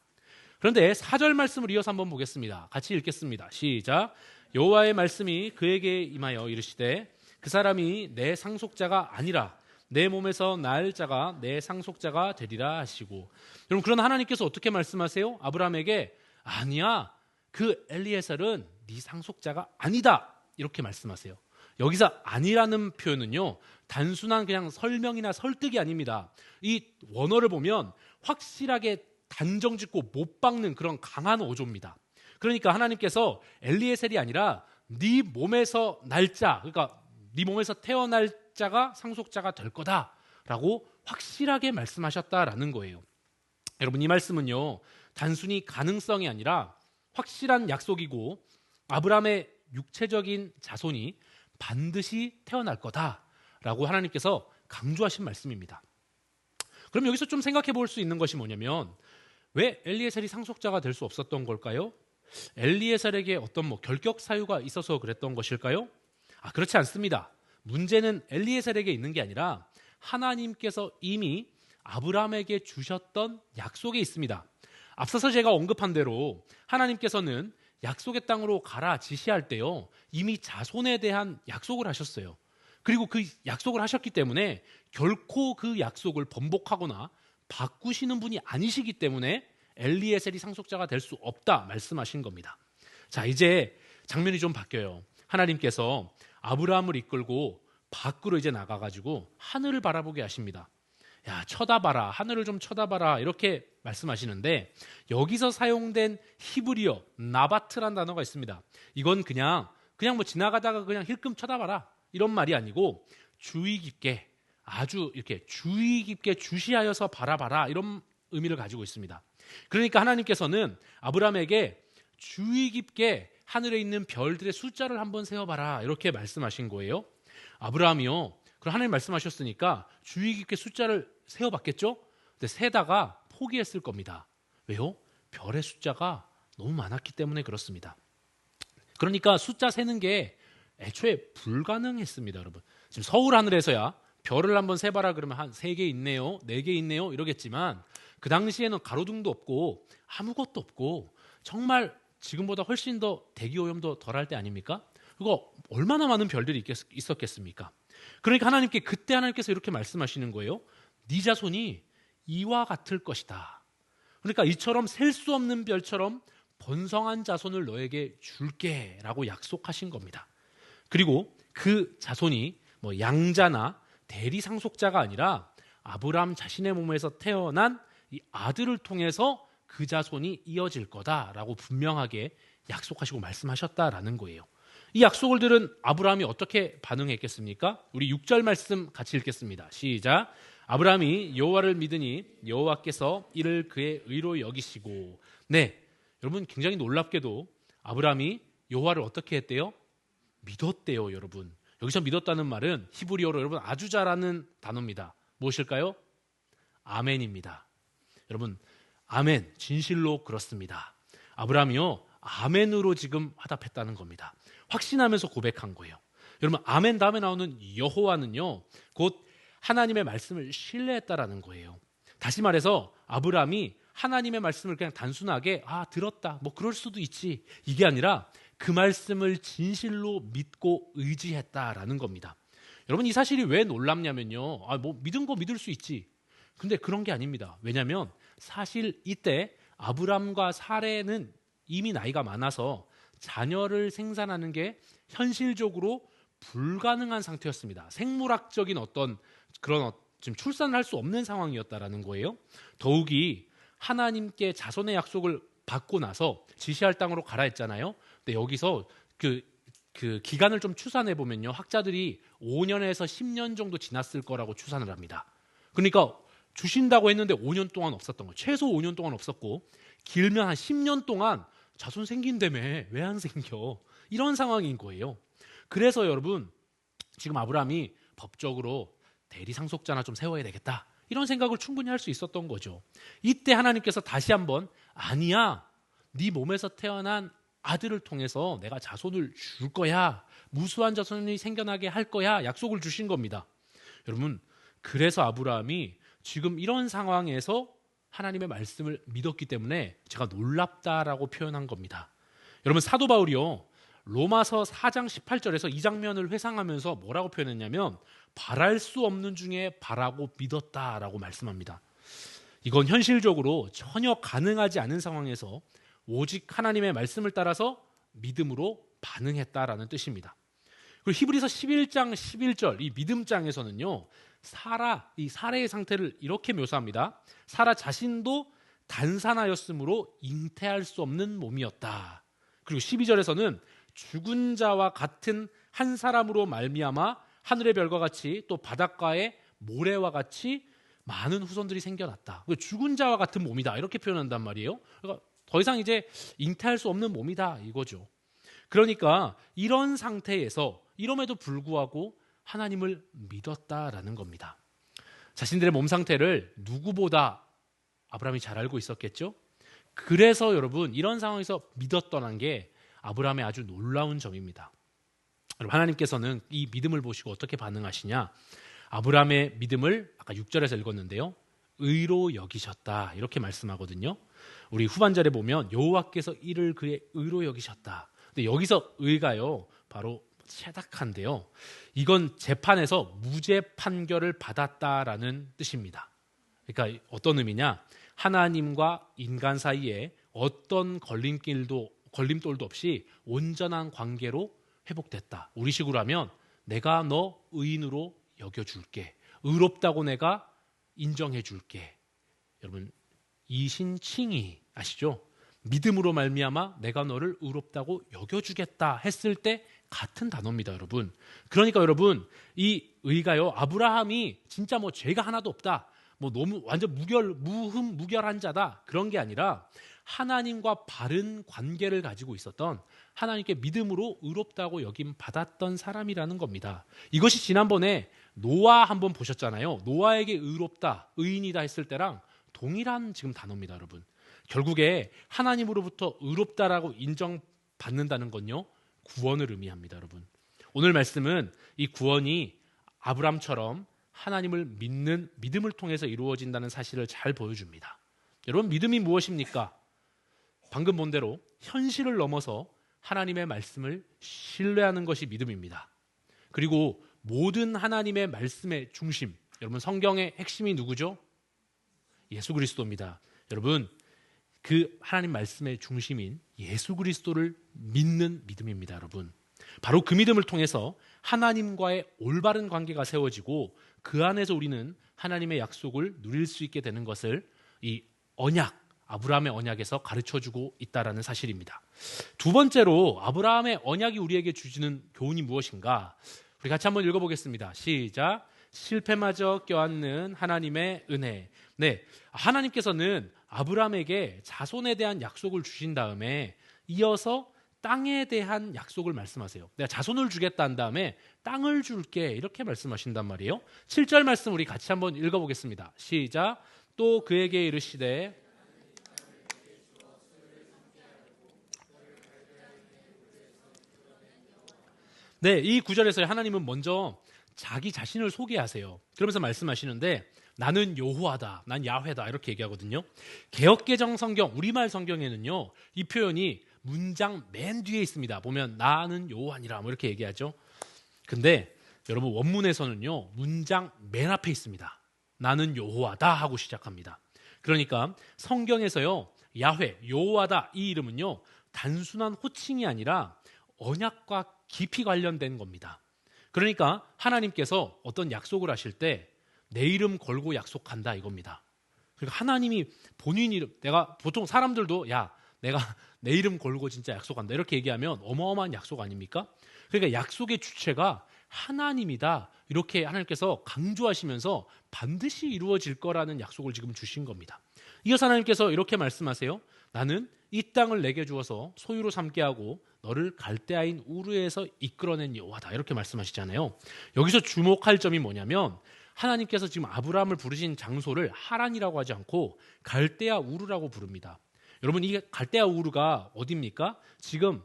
그런데 4절 말씀을 이어서 한번 보겠습니다. 같이 읽겠습니다. 시작. 여호와의 말씀이 그에게 임하여 이르시되 그 사람이 내 상속자가 아니라 내 몸에서 날 자가 내 상속자가 되리라 하시고. 여러분, 그런 하나님께서 어떻게 말씀하세요? 아브라함에게 아니야, 그 엘리에셀은 네 상속자가 아니다, 이렇게 말씀하세요. 여기서 아니라는 표현은요, 단순한 그냥 설명이나 설득이 아닙니다. 이 원어를 보면 확실하게 단정짓고 못 박는 그런 강한 어조입니다. 그러니까 하나님께서 엘리에셀이 아니라 네 몸에서 날 자, 그러니까 네 몸에서 태어날 자가 상속자가 될 거다라고 확실하게 말씀하셨다라는 거예요. 여러분, 이 말씀은요, 단순히 가능성이 아니라 확실한 약속이고 아브라함의 육체적인 자손이 반드시 태어날 거다라고 하나님께서 강조하신 말씀입니다. 그럼 여기서 좀 생각해 볼 수 있는 것이 뭐냐면, 왜 엘리에셀이 상속자가 될 수 없었던 걸까요? 엘리에셀에게 어떤 결격 사유가 있어서 그랬던 것일까요? 그렇지 않습니다. 문제는 엘리에셀에게 있는 게 아니라 하나님께서 이미 아브라함에게 주셨던 약속에 있습니다. 앞서서 제가 언급한 대로 하나님께서는 약속의 땅으로 가라 지시할 때요, 이미 자손에 대한 약속을 하셨어요. 그리고 그 약속을 하셨기 때문에 결코 그 약속을 번복하거나 바꾸시는 분이 아니시기 때문에 엘리에셀이 상속자가 될 수 없다 말씀하신 겁니다. 자, 이제 장면이 좀 바뀌어요. 하나님께서 아브라함을 이끌고 밖으로 이제 나가가지고 하늘을 바라보게 하십니다. 야, 쳐다봐라, 하늘을 좀 쳐다봐라, 이렇게 말씀하시는데 여기서 사용된 히브리어 나바트란 단어가 있습니다. 이건 그냥 지나가다가 그냥 힐끔 쳐다봐라, 이런 말이 아니고 주의 깊게, 아주 이렇게 주의 깊게 주시하여서 바라봐라, 이런 의미를 가지고 있습니다. 그러니까 하나님께서는 아브라함에게 주의 깊게 하늘에 있는 별들의 숫자를 한번 세어봐라, 이렇게 말씀하신 거예요. 아브라함이요, 그럼 하나님 말씀하셨으니까 주의 깊게 숫자를 세어봤겠죠? 근데 세다가 포기했을 겁니다. 왜요? 별의 숫자가 너무 많았기 때문에 그렇습니다. 그러니까 숫자 세는 게 애초에 불가능했습니다. 여러분, 지금 서울 하늘에서야 별을 한번 세봐라 그러면 한 3개 있네요, 4개 있네요, 이러겠지만 그 당시에는 가로등도 없고 아무것도 없고 정말 지금보다 훨씬 더 대기오염도 덜할 때 아닙니까? 그거 얼마나 많은 별들이 있었겠습니까? 그러니까 하나님께, 그때 하나님께서 이렇게 말씀하시는 거예요. 네 자손이 이와 같을 것이다. 그러니까 이처럼 셀 수 없는 별처럼 번성한 자손을 너에게 줄게 라고 약속하신 겁니다. 그리고 그 자손이 양자나 대리 상속자가 아니라 아브라함 자신의 몸에서 태어난 이 아들을 통해서 그 자손이 이어질 거다라고 분명하게 약속하시고 말씀하셨다라는 거예요. 이 약속을 들은 아브라함이 어떻게 반응했겠습니까? 우리 6절 말씀 같이 읽겠습니다. 시작. 아브라함이 여호와를 믿으니 여호와께서 이를 그의 의로 여기시고. 네, 여러분, 굉장히 놀랍게도 아브라함이 여호와를 어떻게 했대요? 믿었대요. 여러분, 여기서 믿었다는 말은 히브리어로 여러분 아주 잘 아는 단어입니다. 무엇일까요? 아멘입니다. 여러분, 아멘, 진실로 그렇습니다. 아브라함이요, 아멘으로 지금 화답했다는 겁니다. 확신하면서 고백한 거예요. 여러분, 아멘 다음에 나오는 여호와는요, 곧 하나님의 말씀을 신뢰했다라는 거예요. 다시 말해서 아브라함이 하나님의 말씀을 그냥 단순하게 들었다, 그럴 수도 있지, 이게 아니라 그 말씀을 진실로 믿고 의지했다라는 겁니다. 여러분, 이 사실이 왜 놀랍냐면요. 뭐 믿은 거 믿을 수 있지. 근데 그런 게 아닙니다. 왜냐하면 사실 이때 아브람과 사레는 이미 나이가 많아서 자녀를 생산하는 게 현실적으로 불가능한 상태였습니다. 생물학적인 어떤 그런 지금 출산을 할 수 없는 상황이었다라는 거예요. 더욱이 하나님께 자손의 약속을 받고 나서 지시할 땅으로 가라 했잖아요. 근데 여기서 그 기간을 좀 추산해 보면요, 학자들이 5년에서 10년 정도 지났을 거라고 추산을 합니다. 그러니까 주신다고 했는데 5년 동안 없었던 거예요. 최소 5년 동안 없었고, 길면 한 10년 동안 자손 생긴다며 왜 안 생겨? 이런 상황인 거예요. 그래서 여러분, 지금 아브라함이 법적으로 대리상속자나 좀 세워야 되겠다, 이런 생각을 충분히 할 수 있었던 거죠. 이때 하나님께서 다시 한번 아니야, 네 몸에서 태어난 아들을 통해서 내가 자손을 줄 거야, 무수한 자손이 생겨나게 할 거야, 약속을 주신 겁니다. 여러분, 그래서 아브라함이 지금 이런 상황에서 하나님의 말씀을 믿었기 때문에 제가 놀랍다라고 표현한 겁니다. 여러분, 사도 바울이요, 로마서 4장 18절에서 이 장면을 회상하면서 뭐라고 표현했냐면 바랄 수 없는 중에 바라고 믿었다라고 말씀합니다. 이건 현실적으로 전혀 가능하지 않은 상황에서 오직 하나님의 말씀을 따라서 믿음으로 반응했다라는 뜻입니다. 그리고 히브리서 11장 11절 이 믿음장에서는요, 이 사라의 상태를 이렇게 묘사합니다. 사라 자신도 단산하였으므로 잉태할 수 없는 몸이었다. 그리고 12절에서는 죽은 자와 같은 한 사람으로 말미암아 하늘의 별과 같이 또 바닷가의 모래와 같이 많은 후손들이 생겨났다. 죽은 자와 같은 몸이다, 이렇게 표현한단 말이에요. 그러니까 더 이상 이제 잉태할 수 없는 몸이다, 이거죠. 그러니까 이런 상태에서 이럼에도 불구하고 하나님을 믿었다라는 겁니다. 자신들의 몸 상태를 누구보다 아브라함이 잘 알고 있었겠죠. 그래서 여러분, 이런 상황에서 믿었다는 게 아브라함의 아주 놀라운 점입니다. 여러분, 하나님께서는 이 믿음을 보시고 어떻게 반응하시냐? 아브라함의 믿음을 아까 6절에서 읽었는데요, 의로 여기셨다, 이렇게 말씀하거든요. 우리 후반절에 보면 여호와께서 이를 그의 의로 여기셨다. 근데 여기서 의가요, 바로 체닥한데요, 이건 재판에서 무죄 판결을 받았다라는 뜻입니다. 그러니까 어떤 의미냐? 하나님과 인간 사이에 어떤 걸림돌도 없이 온전한 관계로 회복됐다. 우리식으로 하면 내가 너 의인으로 여겨줄게, 의롭다고 내가 인정해줄게. 여러분, 이신칭의 아시죠? 믿음으로 말미암아 내가 너를 의롭다고 여겨주겠다 했을 때 같은 단어입니다, 여러분. 그러니까 여러분, 이 의가요, 아브라함이 진짜 뭐 죄가 하나도 없다, 뭐 너무 완전 무흠무결한 자다, 그런 게 아니라 하나님과 바른 관계를 가지고 있었던, 하나님께 믿음으로 의롭다고 여김 받았던 사람이라는 겁니다. 이것이 지난번에 노아 한번 보셨잖아요. 노아에게 의롭다, 의인이다 했을 때랑 동일한 지금 단어입니다, 여러분. 결국에 하나님으로부터 의롭다라고 인정받는다는 건요, 구원을 의미합니다, 여러분. 오늘 말씀은 이 구원이 아브람처럼 하나님을 믿는 믿음을 통해서 이루어진다는 사실을 잘 보여줍니다. 여러분, 믿음이 무엇입니까? 방금 본 대로 현실을 넘어서 하나님의 말씀을 신뢰하는 것이 믿음입니다. 그리고 모든 하나님의 말씀의 중심, 여러분, 성경의 핵심이 누구죠? 예수 그리스도입니다. 여러분, 그 하나님 말씀의 중심인 예수 그리스도를 믿는 믿음입니다, 여러분. 바로 그 믿음을 통해서 하나님과의 올바른 관계가 세워지고 그 안에서 우리는 하나님의 약속을 누릴 수 있게 되는 것을 이 언약, 아브라함의 언약에서 가르쳐주고 있다는 사실입니다. 두 번째로 아브라함의 언약이 우리에게 주시는 교훈이 무엇인가? 우리 같이 한번 읽어보겠습니다. 시작. 실패마저 껴안는 하나님의 은혜. 네, 하나님께서는 아브라함에게 자손에 대한 약속을 주신 다음에 이어서 땅에 대한 약속을 말씀하세요. 내가 자손을 주겠다 한 다음에 땅을 줄게, 이렇게 말씀하신단 말이에요. 7절 말씀 우리 같이 한번 읽어보겠습니다. 시작. 또 그에게 이르시되 네, 이 구절에서 하나님은 먼저 자기 자신을 소개하세요. 그러면서 말씀하시는데 나는 여호와다, 난 야훼다, 이렇게 얘기하거든요. 개역개정 성경, 우리말 성경에는요, 이 표현이 문장 맨 뒤에 있습니다. 보면 나는 여호와니라 뭐 이렇게 얘기하죠. 근데 여러분 원문에서는요, 문장 맨 앞에 있습니다. 나는 여호와다 하고 시작합니다. 그러니까 성경에서요, 야훼, 여호와다 이 이름은요, 단순한 호칭이 아니라 언약과 깊이 관련된 겁니다. 그러니까 하나님께서 어떤 약속을 하실 때 내 이름 걸고 약속한다 이겁니다. 그러니까 하나님이 본인 이름, 내가 보통 사람들도 야 내가 내 이름 걸고 진짜 약속한다 이렇게 얘기하면 어마어마한 약속 아닙니까? 그러니까 약속의 주체가 하나님이다 이렇게 하나님께서 강조하시면서 반드시 이루어질 거라는 약속을 지금 주신 겁니다. 이어서 하나님께서 이렇게 말씀하세요. 나는 이 땅을 내게 주어서 소유로 삼게 하고 너를 갈대아인 우르에서 이끌어낸 여호와다 이렇게 말씀하시잖아요. 여기서 주목할 점이 뭐냐면 하나님께서 지금 아브라함을 부르신 장소를 하란이라고 하지 않고 갈대아 우르라고 부릅니다. 여러분 이 갈대아 우르가 어디입니까? 지금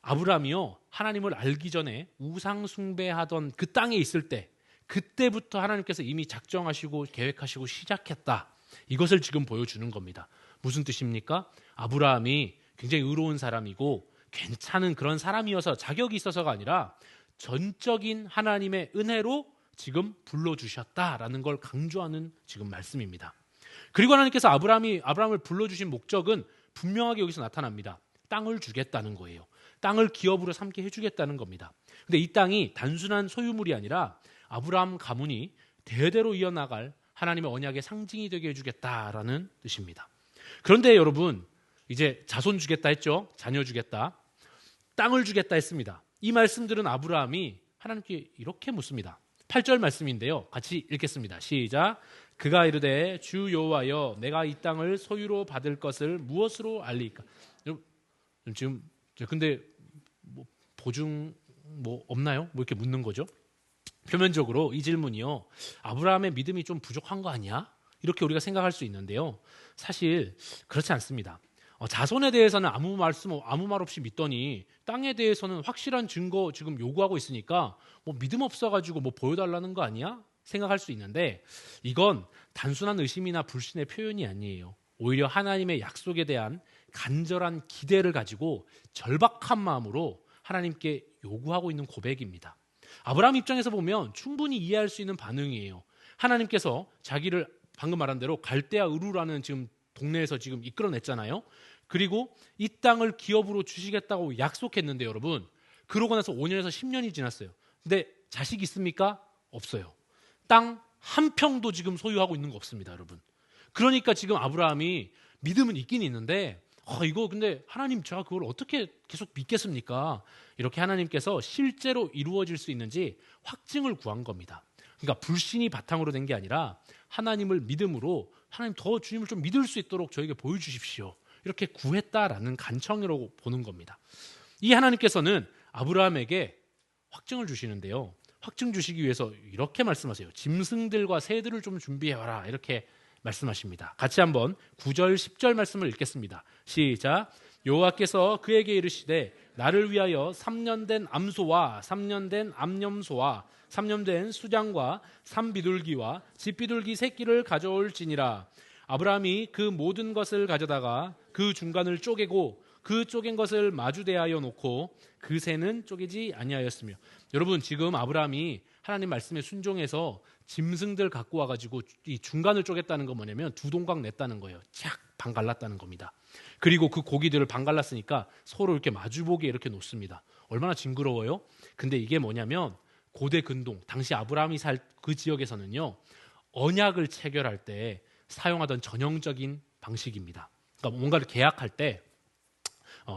아브라함이요 하나님을 알기 전에 우상 숭배하던 그 땅에 있을 때 그때부터 하나님께서 이미 작정하시고 계획하시고 시작했다. 이것을 지금 보여주는 겁니다. 무슨 뜻입니까? 아브라함이 굉장히 의로운 사람이고 괜찮은 그런 사람이어서 자격이 있어서가 아니라 전적인 하나님의 은혜로 지금 불러주셨다라는 걸 강조하는 지금 말씀입니다. 그리고 하나님께서 아브라함을 불러주신 목적은 분명하게 여기서 나타납니다. 땅을 주겠다는 거예요. 땅을 기업으로 삼게 해주겠다는 겁니다. 근데 이 땅이 단순한 소유물이 아니라 아브라함 가문이 대대로 이어나갈 하나님의 언약의 상징이 되게 해주겠다라는 뜻입니다. 그런데 여러분 이제 자손 주겠다 했죠. 자녀 주겠다. 땅을 주겠다 했습니다. 이 말씀들은 아브라함이 하나님께 이렇게 묻습니다. 8절 말씀인데요. 같이 읽겠습니다. 시작. 그가 이르되 주 여호와여 내가 이 땅을 소유로 받을 것을 무엇으로 알리까? 지금 근데 뭐 보증 뭐 없나요? 뭐 이렇게 묻는 거죠. 표면적으로 이 질문이요. 아브라함의 믿음이 좀 부족한 거 아니야? 이렇게 우리가 생각할 수 있는데요. 사실 그렇지 않습니다. 자손에 대해서는 아무 말 없이 믿더니 땅에 대해서는 확실한 증거 지금 요구하고 있으니까 뭐 믿음 없어가지고 뭐 보여달라는 거 아니야? 생각할 수 있는데 이건 단순한 의심이나 불신의 표현이 아니에요. 오히려 하나님의 약속에 대한 간절한 기대를 가지고 절박한 마음으로 하나님께 요구하고 있는 고백입니다. 아브라함 입장에서 보면 충분히 이해할 수 있는 반응이에요. 하나님께서 자기를 방금 말한 대로 갈대아 우르라는 지금 동네에서 지금 이끌어냈잖아요. 그리고 이 땅을 기업으로 주시겠다고 약속했는데 여러분 그러고 나서 5년에서 10년이 지났어요. 근데 자식 있습니까? 없어요. 땅 한 평도 지금 소유하고 있는 거 없습니다, 여러분. 그러니까 지금 아브라함이 믿음은 있긴 있는데 이거 근데 하나님 제가 그걸 어떻게 계속 믿겠습니까? 이렇게 하나님께서 실제로 이루어질 수 있는지 확증을 구한 겁니다. 그러니까 불신이 바탕으로 된 게 아니라 하나님을 믿음으로 하나님 더 주님을 좀 믿을 수 있도록 저에게 보여주십시오. 이렇게 구했다라는 간청이라고 보는 겁니다. 이 하나님께서는 아브라함에게 확증을 주시는데요. 확증 주시기 위해서 이렇게 말씀하세요. 짐승들과 새들을 좀 준비해와라 이렇게 말씀하십니다. 같이 한번 9절 10절 말씀을 읽겠습니다. 시작. 여호와께서 그에게 이르시되 나를 위하여 3년 된 암소와 3년 된 암염소와 3년 된 수장과 삼비둘기와 집비둘기 새끼를 가져올지니라. 아브라함이 그 모든 것을 가져다가 그 중간을 쪼개고 그 쪼갠 것을 마주대하여 놓고 그 새는 쪼개지 아니하였으며. 여러분 지금 아브라함이 하나님 말씀에 순종해서 짐승들 갖고 와가지고 이 중간을 쪼갰다는 건 뭐냐면 두 동강 냈다는 거예요. 착 반 갈랐다는 겁니다. 그리고 그 고기들을 반 갈랐으니까 서로 이렇게 마주보게 이렇게 놓습니다. 얼마나 징그러워요? 근데 이게 뭐냐면 고대 근동 당시 아브라함이 살 그 지역에서는요 언약을 체결할 때 사용하던 전형적인 방식입니다. 그러니까 뭔가를 계약할 때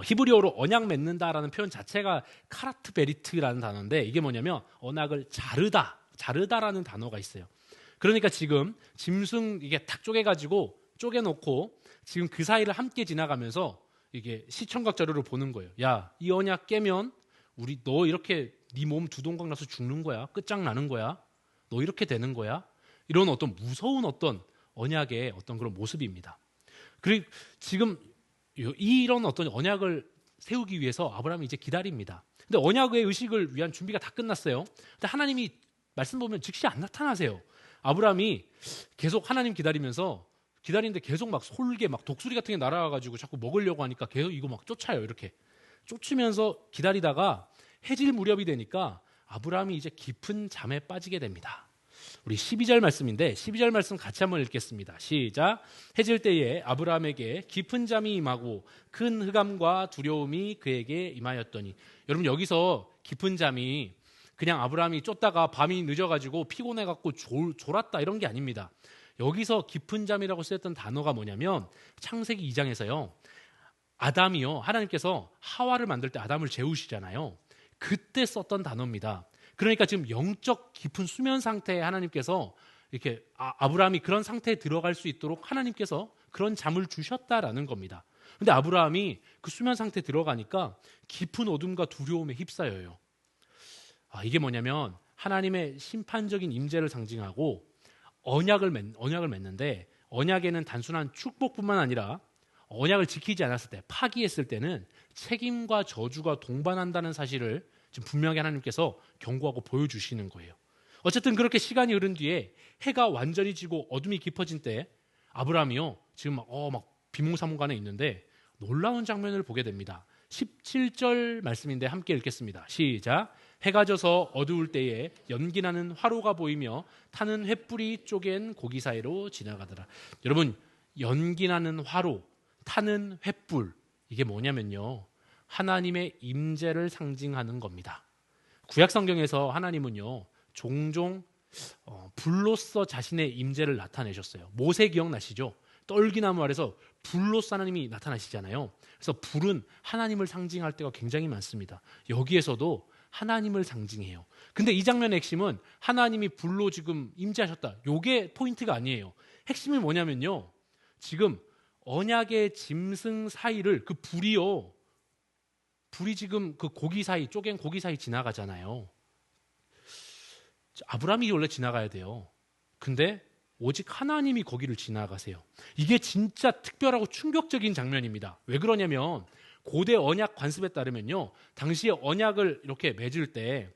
히브리어로 언약 맺는다라는 표현 자체가 카라트 베리트라는 단어인데 이게 뭐냐면 언약을 자르다라는 단어가 있어요. 그러니까 지금 짐승 이게 탁 쪼개가지고 쪼개놓고 지금 그 사이를 함께 지나가면서 이게 시청각 자료를 보는 거예요. 야, 이 언약 깨면 너 이렇게 네 몸 두 동강 나서 죽는 거야. 끝장나는 거야. 너 이렇게 되는 거야. 이런 어떤 무서운 어떤 언약의 어떤 그런 모습입니다. 그리고 지금 이런 어떤 언약을 세우기 위해서 아브라함이 이제 기다립니다. 근데 언약의 의식을 위한 준비가 다 끝났어요. 근데 하나님이 말씀 보면 즉시 안 나타나세요. 아브라함이 계속 하나님 기다리면서 기다리는데 계속 막 솔개 막 독수리 같은 게 날아와가지고 자꾸 먹으려고 하니까 계속 이거 막 쫓아요. 이렇게 쫓으면서 기다리다가 해질 무렵이 되니까 아브라함이 이제 깊은 잠에 빠지게 됩니다. 우리 12절 말씀인데 12절 말씀 같이 한번 읽겠습니다. 시작. 해질 때에 아브라함에게 깊은 잠이 임하고 큰 흑암과 두려움이 그에게 임하였더니. 여러분 여기서 깊은 잠이 그냥 아브라함이 쫓다가 밤이 늦어가지고 피곤해갖고 졸았다 이런 게 아닙니다. 여기서 깊은 잠이라고 쓰였던 단어가 뭐냐면 창세기 2장에서요. 아담이요. 하나님께서 하와를 만들 때 아담을 재우시잖아요. 그때 썼던 단어입니다. 그러니까 지금 영적 깊은 수면 상태에 하나님께서 이렇게 아브라함이 그런 상태에 들어갈 수 있도록 하나님께서 그런 잠을 주셨다라는 겁니다. 근데 아브라함이 그 수면 상태에 들어가니까 깊은 어둠과 두려움에 휩싸여요. 이게 뭐냐면 하나님의 심판적인 임재를 상징하고 언약을 맺는데 언약에는 단순한 축복뿐만 아니라 언약을 지키지 않았을 때 파기했을 때는 책임과 저주가 동반한다는 사실을 지금 분명히 하나님께서 경고하고 보여주시는 거예요. 어쨌든 그렇게 시간이 흐른 뒤에 해가 완전히 지고 어둠이 깊어진 때 아브라함이요 지금 막 비몽사몽간에 있는데 놀라운 장면을 보게 됩니다. 17절 말씀인데 함께 읽겠습니다. 시작. 해가 져서 어두울 때에 연기나는 화로가 보이며 타는 횃불이 쪼갠 고기 사이로 지나가더라. 여러분 연기나는 화로, 타는 횃불 이게 뭐냐면요. 하나님의 임재를 상징하는 겁니다. 구약 성경에서 하나님은요. 종종 불로써 자신의 임재를 나타내셨어요. 모세 기억나시죠? 떨기나무 아래서 불로써 하나님이 나타나시잖아요. 그래서 불은 하나님을 상징할 때가 굉장히 많습니다. 여기에서도 하나님을 상징해요. 근데 이 장면의 핵심은 하나님이 불로 지금 임재하셨다. 요게 포인트가 아니에요. 핵심이 뭐냐면요. 지금 언약의 짐승 사이를 그 불이 지금 그 고기 사이, 쪼갠 고기 사이 지나가잖아요. 아브라함이 원래 지나가야 돼요. 근데 오직 하나님이 거기를 지나가세요. 이게 진짜 특별하고 충격적인 장면입니다. 왜 그러냐면 고대 언약 관습에 따르면요. 당시에 언약을 이렇게 맺을 때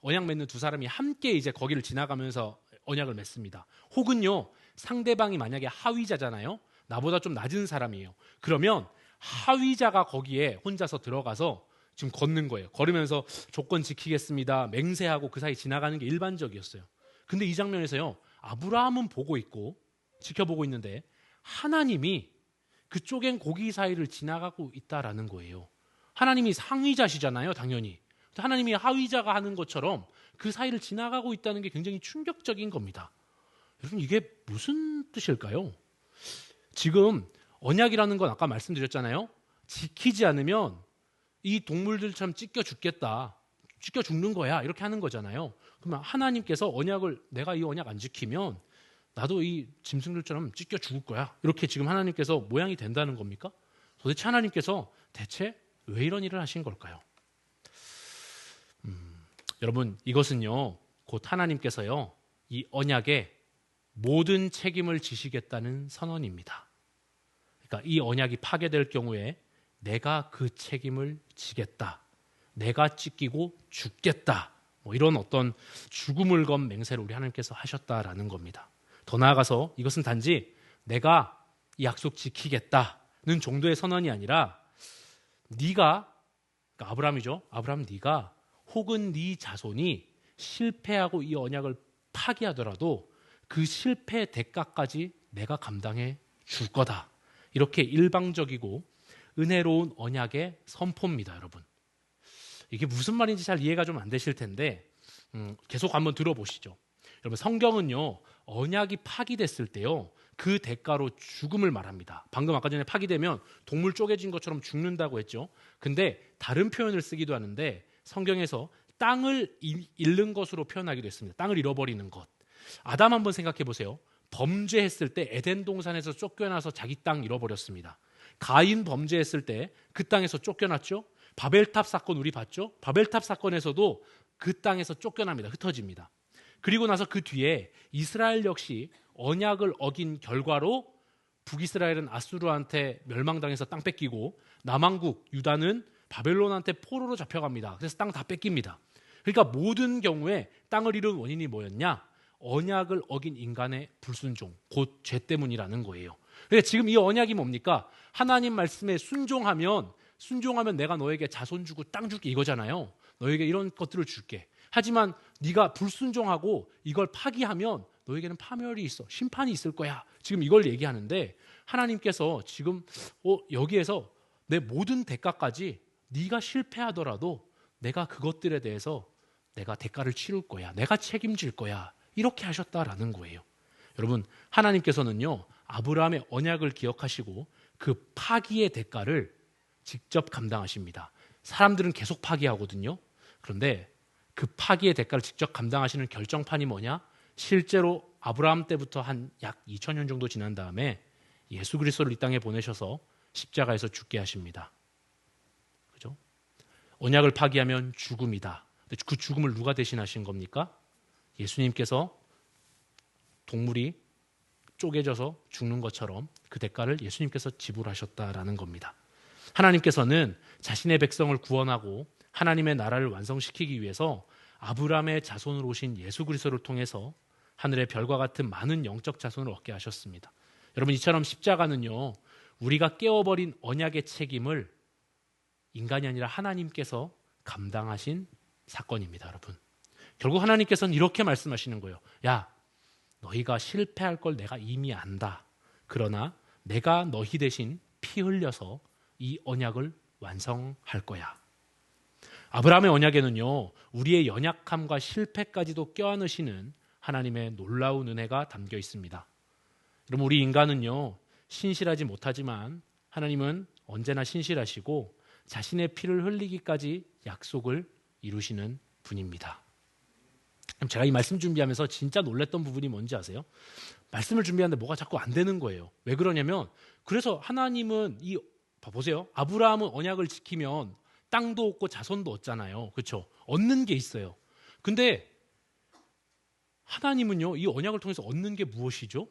언약 맺는 두 사람이 함께 이제 거기를 지나가면서 언약을 맺습니다. 혹은요. 상대방이 만약에 하위자잖아요. 나보다 좀 낮은 사람이에요. 그러면 하위자가 거기에 혼자서 들어가서 지금 걷는 거예요. 걸으면서 조건 지키겠습니다. 맹세하고 그 사이 지나가는 게 일반적이었어요. 근데 이 장면에서요. 아브라함은 보고 있고 지켜보고 있는데 하나님이 그 쪼갠 고기 사이를 지나가고 있다라는 거예요. 하나님이 상위자시잖아요. 당연히. 하나님이 하위자가 하는 것처럼 그 사이를 지나가고 있다는 게 굉장히 충격적인 겁니다. 여러분 이게 무슨 뜻일까요? 지금 언약이라는 건 아까 말씀드렸잖아요. 지키지 않으면 이 동물들처럼 찢겨 죽겠다. 찢겨 죽는 거야. 이렇게 하는 거잖아요. 그러면 하나님께서 내가 이 언약 안 지키면 나도 이 짐승들처럼 찢겨 죽을 거야. 이렇게 지금 하나님께서 모양이 된다는 겁니까? 도대체 하나님께서 대체 왜 이런 일을 하신 걸까요? 여러분 이것은요. 곧 하나님께서요. 이 언약에 모든 책임을 지시겠다는 선언입니다. 그러니까 이 언약이 파괴될 경우에 내가 그 책임을 지겠다. 내가 찢기고 죽겠다. 이런 어떤 죽음을 건 맹세를 우리 하나님께서 하셨다라는 겁니다. 더 나아가서 이것은 단지 내가 이 약속 지키겠다는 정도의 선언이 아니라 네가 그러니까 아브라함이죠. 아브라함 네가 혹은 네 자손이 실패하고 이 언약을 파기하더라도 그 실패의 대가까지 내가 감당해 줄 거다. 이렇게 일방적이고 은혜로운 언약의 선포입니다, 여러분. 이게 무슨 말인지 잘 이해가 좀 안 되실 텐데 계속 한번 들어보시죠. 여러분 성경은요. 언약이 파기됐을 때요. 그 대가로 죽음을 말합니다. 방금 아까 전에 파기되면 동물 쪼개진 것처럼 죽는다고 했죠. 근데 다른 표현을 쓰기도 하는데 성경에서 땅을 잃는 것으로 표현하기도 했습니다. 땅을 잃어버리는 것. 아담 한번 생각해 보세요. 범죄했을 때 에덴 동산에서 쫓겨나서 자기 땅 잃어버렸습니다. 가인 범죄했을 때 그 땅에서 쫓겨났죠. 바벨탑 사건 우리 봤죠? 바벨탑 사건에서도 그 땅에서 쫓겨납니다. 흩어집니다. 그리고 나서 그 뒤에 이스라엘 역시 언약을 어긴 결과로 북이스라엘은 아수르한테 멸망당해서 땅 뺏기고 남왕국 유다는 바벨론한테 포로로 잡혀갑니다. 그래서 땅 다 뺏깁니다. 그러니까 모든 경우에 땅을 잃은 원인이 뭐였냐? 언약을 어긴 인간의 불순종, 곧 죄 때문이라는 거예요. 그러니까 지금 이 언약이 뭡니까? 하나님 말씀에 순종하면 내가 너에게 자손 주고 땅 줄게 이거잖아요. 너에게 이런 것들을 줄게. 하지만 네가 불순종하고 이걸 파기하면 너에게는 파멸이 있어. 심판이 있을 거야. 지금 이걸 얘기하는데 하나님께서 지금 여기에서 내 모든 대가까지 네가 실패하더라도 내가 그것들에 대해서 내가 대가를 치를 거야. 내가 책임질 거야. 이렇게 하셨다라는 거예요. 여러분, 하나님께서는요, 아브라함의 언약을 기억하시고 그 파기의 대가를 직접 감당하십니다. 사람들은 계속 파기하거든요. 그런데 그 파기의 대가를 직접 감당하시는 결정판이 뭐냐? 실제로 아브라함 때부터 한 약 2000년 정도 지난 다음에 예수 그리스도를 이 땅에 보내셔서 십자가에서 죽게 하십니다. 그죠? 언약을 파기하면 죽음이다. 그 죽음을 누가 대신하신 겁니까? 예수님께서 동물이 쪼개져서 죽는 것처럼 그 대가를 예수님께서 지불하셨다라는 겁니다. 하나님께서는 자신의 백성을 구원하고 하나님의 나라를 완성시키기 위해서 아브라함의 자손으로 오신 예수 그리스도를 통해서 하늘의 별과 같은 많은 영적 자손을 얻게 하셨습니다. 여러분, 이처럼 십자가는요, 우리가 깨워버린 언약의 책임을 인간이 아니라 하나님께서 감당하신 사건입니다. 여러분, 결국 하나님께서는 이렇게 말씀하시는 거예요. 야, 너희가 실패할 걸 내가 이미 안다. 그러나 내가 너희 대신 피 흘려서 이 언약을 완성할 거야. 아브라함의 언약에는요, 우리의 연약함과 실패까지도 껴안으시는 하나님의 놀라운 은혜가 담겨 있습니다. 여러분, 우리 인간은요, 신실하지 못하지만 하나님은 언제나 신실하시고 자신의 피를 흘리기까지 약속을 이루시는 분입니다. 제가 이 말씀 준비하면서 진짜 놀랬던 부분이 뭔지 아세요? 말씀을 준비하는데 뭐가 자꾸 안 되는 거예요. 왜 그러냐면, 그래서 하나님은 보세요. 아브라함은 언약을 지키면 땅도 얻고 자손도 얻잖아요. 그렇죠? 얻는 게 있어요. 근데 하나님은요, 이 언약을 통해서 얻는 게 무엇이죠?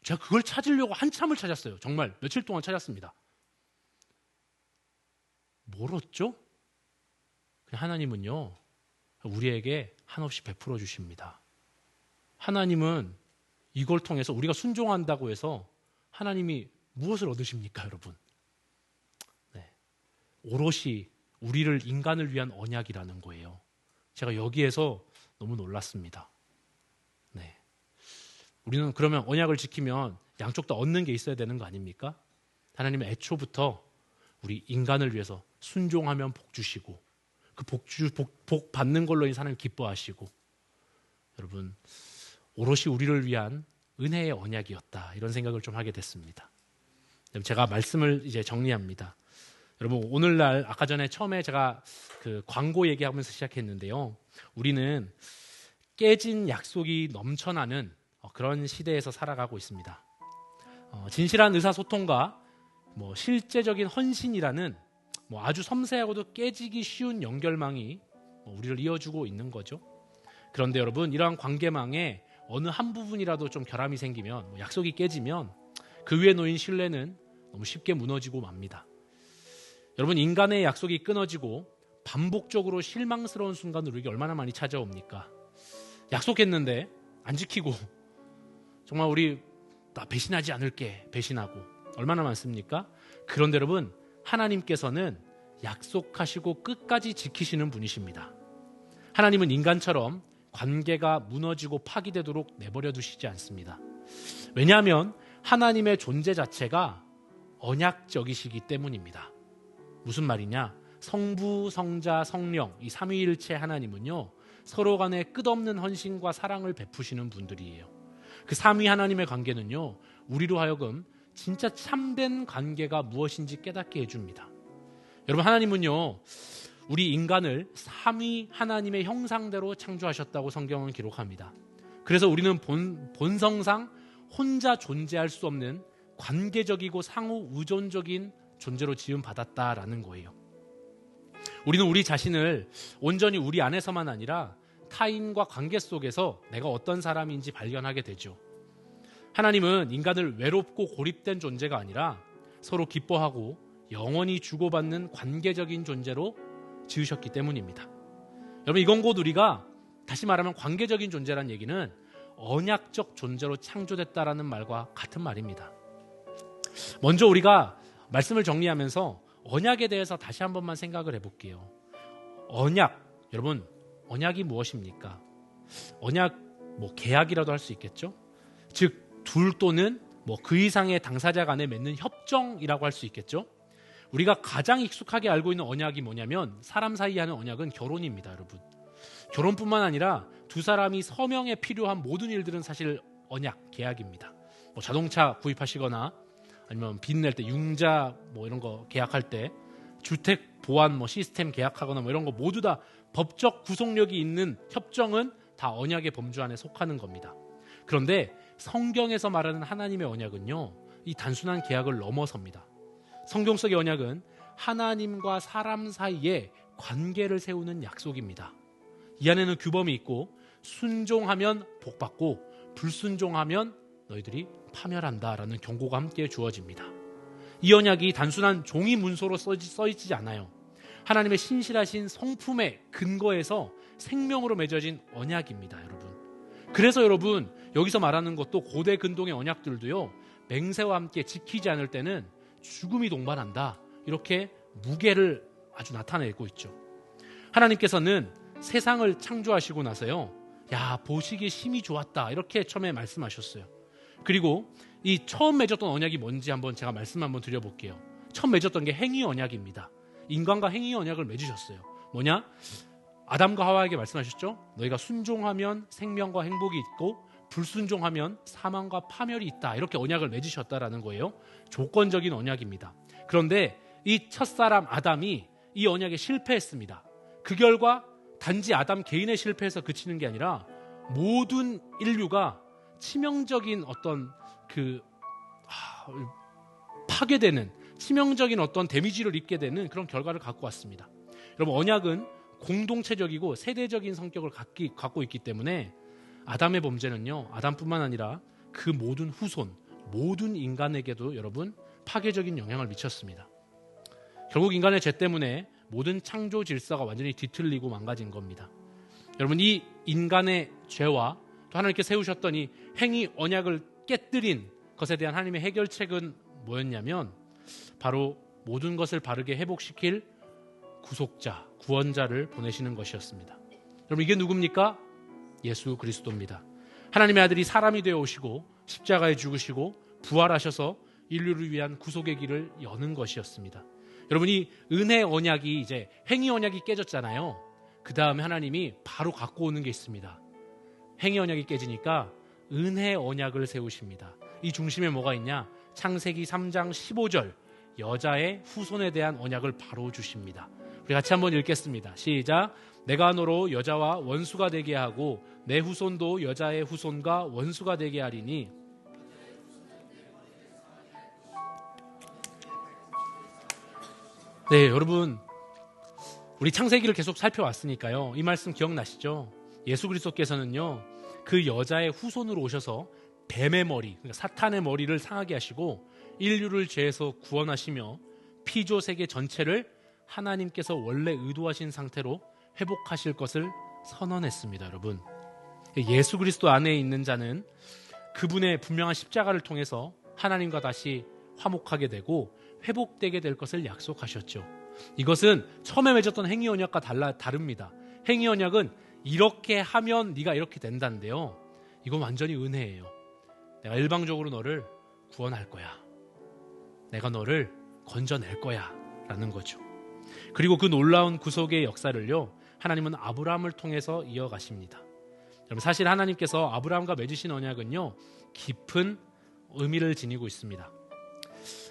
제가 그걸 찾으려고 한참을 찾았어요. 정말 며칠 동안 찾았습니다. 뭘 얻죠? 하나님은요, 우리에게 한없이 베풀어 주십니다. 하나님은 이걸 통해서 우리가 순종한다고 해서 하나님이 무엇을 얻으십니까, 여러분? 네. 오롯이 우리를, 인간을 위한 언약이라는 거예요. 제가 여기에서 너무 놀랐습니다. 네. 우리는 그러면 언약을 지키면 양쪽 다 얻는 게 있어야 되는 거 아닙니까? 하나님은 애초부터 우리 인간을 위해서 순종하면 복 주시고, 그 복 받는 걸로 인해서 하나님 기뻐하시고, 여러분, 오롯이 우리를 위한 은혜의 언약이었다, 이런 생각을 좀 하게 됐습니다. 제가 말씀을 이제 정리합니다. 여러분, 오늘날 아까 전에 처음에 제가 그 광고 얘기하면서 시작했는데요, 우리는 깨진 약속이 넘쳐나는 그런 시대에서 살아가고 있습니다. 진실한 의사소통과 실제적인 헌신이라는 아주 섬세하고도 깨지기 쉬운 연결망이 우리를 이어주고 있는 거죠. 그런데 여러분, 이러한 관계망에 어느 한 부분이라도 좀 결함이 생기면, 약속이 깨지면 그 위에 놓인 신뢰는 너무 쉽게 무너지고 맙니다. 여러분, 인간의 약속이 끊어지고 반복적으로 실망스러운 순간을 우리에게 얼마나 많이 찾아옵니까? 약속했는데 안 지키고, 정말 나 배신하지 않을게, 배신하고, 얼마나 많습니까? 그런데 여러분, 하나님께서는 약속하시고 끝까지 지키시는 분이십니다. 하나님은 인간처럼 관계가 무너지고 파기되도록 내버려 두시지 않습니다. 왜냐하면 하나님의 존재 자체가 언약적이시기 때문입니다. 무슨 말이냐? 성부, 성자, 성령, 이 삼위일체 하나님은요, 서로 간에 끝없는 헌신과 사랑을 베푸시는 분들이에요. 그 삼위 하나님의 관계는요, 우리로 하여금 진짜 참된 관계가 무엇인지 깨닫게 해줍니다. 여러분, 하나님은요, 우리 인간을 삼위 하나님의 형상대로 창조하셨다고 성경은 기록합니다. 그래서 우리는 본성상 혼자 존재할 수 없는 관계적이고 상호 의존적인 존재로 지음받았다라는 거예요. 우리는 우리 자신을 온전히 우리 안에서만 아니라 타인과 관계 속에서 내가 어떤 사람인지 발견하게 되죠. 하나님은 인간을 외롭고 고립된 존재가 아니라 서로 기뻐하고 영원히 주고받는 관계적인 존재로 지으셨기 때문입니다. 여러분, 이건 곧 우리가 다시 말하면 관계적인 존재란 얘기는 언약적 존재로 창조됐다라는 말과 같은 말입니다. 먼저 우리가 말씀을 정리하면서 언약에 대해서 다시 한 번만 생각을 해볼게요. 언약, 여러분 언약이 무엇입니까? 언약, 계약이라도 할 수 있겠죠? 즉 둘 또는 그 이상의 당사자 간에 맺는 협정이라고 할 수 있겠죠? 우리가 가장 익숙하게 알고 있는 언약이 뭐냐면 사람 사이에 하는 언약은 결혼입니다, 여러분. 결혼뿐만 아니라 두 사람이 서명에 필요한 모든 일들은 사실 언약, 계약입니다. 자동차 구입하시거나 아니면 빚 낼 때 융자 이런 거 계약할 때 주택 보안 시스템 계약하거나 이런 거 모두 다 법적 구속력이 있는 협정은 다 언약의 범주 안에 속하는 겁니다. 그런데 성경에서 말하는 하나님의 언약은요, 이 단순한 계약을 넘어섭니다. 성경 속의 언약은 하나님과 사람 사이에 관계를 세우는 약속입니다. 이 안에는 규범이 있고 순종하면 복받고 불순종하면 너희들이 파멸한다라는 경고가 함께 주어집니다. 이 언약이 단순한 종이 문서로 써있지 않아요. 하나님의 신실하신 성품의 근거에서 생명으로 맺어진 언약입니다, 여러분. 그래서 여러분 여기서 말하는 것도 고대 근동의 언약들도요, 맹세와 함께 지키지 않을 때는 죽음이 동반한다, 이렇게 무게를 아주 나타내고 있죠. 하나님께서는 세상을 창조하시고 나서요, 야 보시기에 심히 좋았다, 이렇게 처음에 말씀하셨어요. 그리고 이 처음 맺었던 언약이 뭔지 제가 말씀 한번 드려볼게요. 처음 맺었던 게 행위 언약입니다. 인간과 행위 언약을 맺으셨어요. 뭐냐? 아담과 하와에게 말씀하셨죠? 너희가 순종하면 생명과 행복이 있고 불순종하면 사망과 파멸이 있다, 이렇게 언약을 맺으셨다라는 거예요. 조건적인 언약입니다. 그런데 이 첫사람 아담이 이 언약에 실패했습니다. 그 결과 단지 아담 개인의 실패에서 그치는 게 아니라 모든 인류가 치명적인 어떤 파괴되는 치명적인 어떤 데미지를 입게 되는 그런 결과를 갖고 왔습니다. 여러분, 언약은 공동체적이고 세대적인 성격을 갖고 있기 때문에 아담의 범죄는요, 아담뿐만 아니라 그 모든 후손, 모든 인간에게도 여러분 파괴적인 영향을 미쳤습니다. 결국 인간의 죄 때문에 모든 창조 질서가 완전히 뒤틀리고 망가진 겁니다. 여러분, 이 인간의 죄와 또 하나님께 세우셨던 이 행위 언약을 깨뜨린 것에 대한 하나님의 해결책은 뭐였냐면 바로 모든 것을 바르게 회복시킬 구속자, 구원자를 보내시는 것이었습니다. 여러분, 이게 누굽니까? 예수 그리스도입니다. 하나님의 아들이 사람이 되어 오시고 십자가에 죽으시고 부활하셔서 인류를 위한 구속의 길을 여는 것이었습니다. 여러분, 이 은혜 언약이 이제 행위 언약이 깨졌잖아요. 그 다음에 하나님이 바로 갖고 오는 게 있습니다. 행위 언약이 깨지니까 은혜 언약을 세우십니다. 이 중심에 뭐가 있냐? 창세기 3장 15절, 여자의 후손에 대한 언약을 바로 주십니다. 우리 같이 한번 읽겠습니다. 시작. 내가 너로 여자와 원수가 되게 하고 내 후손도 여자의 후손과 원수가 되게 하리니. 네, 여러분, 우리 창세기를 계속 살펴왔으니까요, 이 말씀 기억나시죠? 예수 그리스도께서는요, 그 여자의 후손으로 오셔서 뱀의 머리, 그러니까 사탄의 머리를 상하게 하시고 인류를 죄에서 구원하시며 피조 세계 전체를 하나님께서 원래 의도하신 상태로 회복하실 것을 선언했습니다. 여러분, 예수 그리스도 안에 있는 자는 그분의 분명한 십자가를 통해서 하나님과 다시 화목하게 되고 회복되게 될 것을 약속하셨죠. 이것은 처음에 맺었던 행위 언약과 다릅니다. 행위 언약은 이렇게 하면 네가 이렇게 된다는데요, 이건 완전히 은혜예요. 내가 일방적으로 너를 구원할 거야, 내가 너를 건져낼 거야 라는 거죠. 그리고 그 놀라운 구속의 역사를요, 하나님은 아브라함을 통해서 이어가십니다. 여러분, 사실 하나님께서 아브라함과 맺으신 언약은요, 깊은 의미를 지니고 있습니다.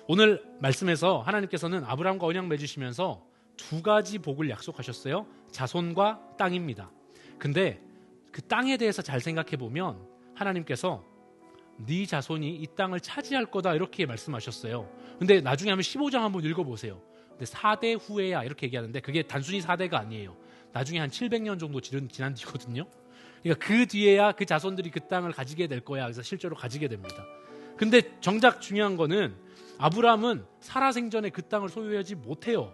오늘 말씀에서 하나님께서는 아브라함과 언약 맺으시면서 두 가지 복을 약속하셨어요. 자손과 땅입니다. 근데 그 땅에 대해서 잘 생각해 보면 하나님께서 네 자손이 이 땅을 차지할 거다, 이렇게 말씀하셨어요. 근데 나중에 한번 15장 한번 읽어보세요. 근데 4대 후에야 이렇게 얘기하는데 그게 단순히 4대가 아니에요. 나중에 한 700년 정도 지난 뒤거든요. 그러니까 그 뒤에야 그 자손들이 그 땅을 가지게 될 거야. 그래서 실제로 가지게 됩니다. 근데 정작 중요한 거는 아브라함은 살아생전에 그 땅을 소유하지 못해요.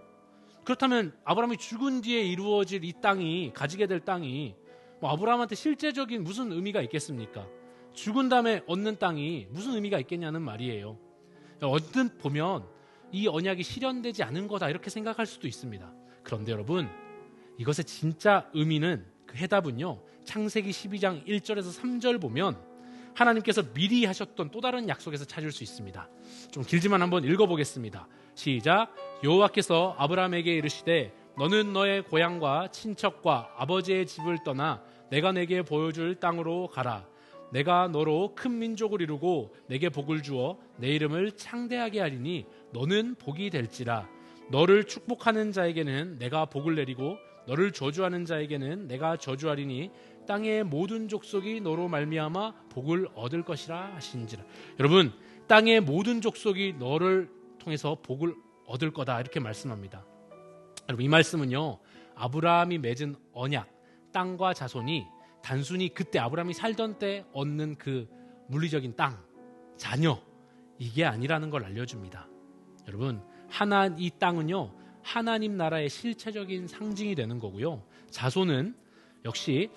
그렇다면 아브라함이 죽은 뒤에 이루어질 이 땅이, 가지게 될 땅이 아브라함한테 실제적인 무슨 의미가 있겠습니까? 죽은 다음에 얻는 땅이 무슨 의미가 있겠냐는 말이에요. 언뜻 보면 이 언약이 실현되지 않은 거다 이렇게 생각할 수도 있습니다. 그런데 여러분, 이것의 진짜 의미는, 그 해답은요, 창세기 12장 1절에서 3절 보면 하나님께서 미리 하셨던 또 다른 약속에서 찾을 수 있습니다. 좀 길지만 한번 읽어보겠습니다. 시작. 여호와께서 아브라함에게 이르시되 너는 너의 고향과 친척과 아버지의 집을 떠나 내가 내게 보여줄 땅으로 가라. 내가 너로 큰 민족을 이루고 내게 복을 주어 내 이름을 창대하게 하리니 너는 복이 될지라. 너를 축복하는 자에게는 내가 복을 내리고 너를 저주하는 자에게는 내가 저주하리니 땅의 모든 족속이 너로 말미암아 복을 얻을 것이라 하신지라. 여러분, 땅의 모든 족속이 너를 통해서 복을 얻을 거다 이렇게 말씀합니다. 여러분, 이 말씀은요, 아브라함이 맺은 언약, 땅과 자손이 단순히 그때 아브라함이 살던 때 얻는 그 물리적인 땅, 자녀, 이게 아니라는 걸 알려줍니다. 여러분, 이 땅은요, 하나님 나라의 실체적인 상징이 되는 거고요. 자손은 역시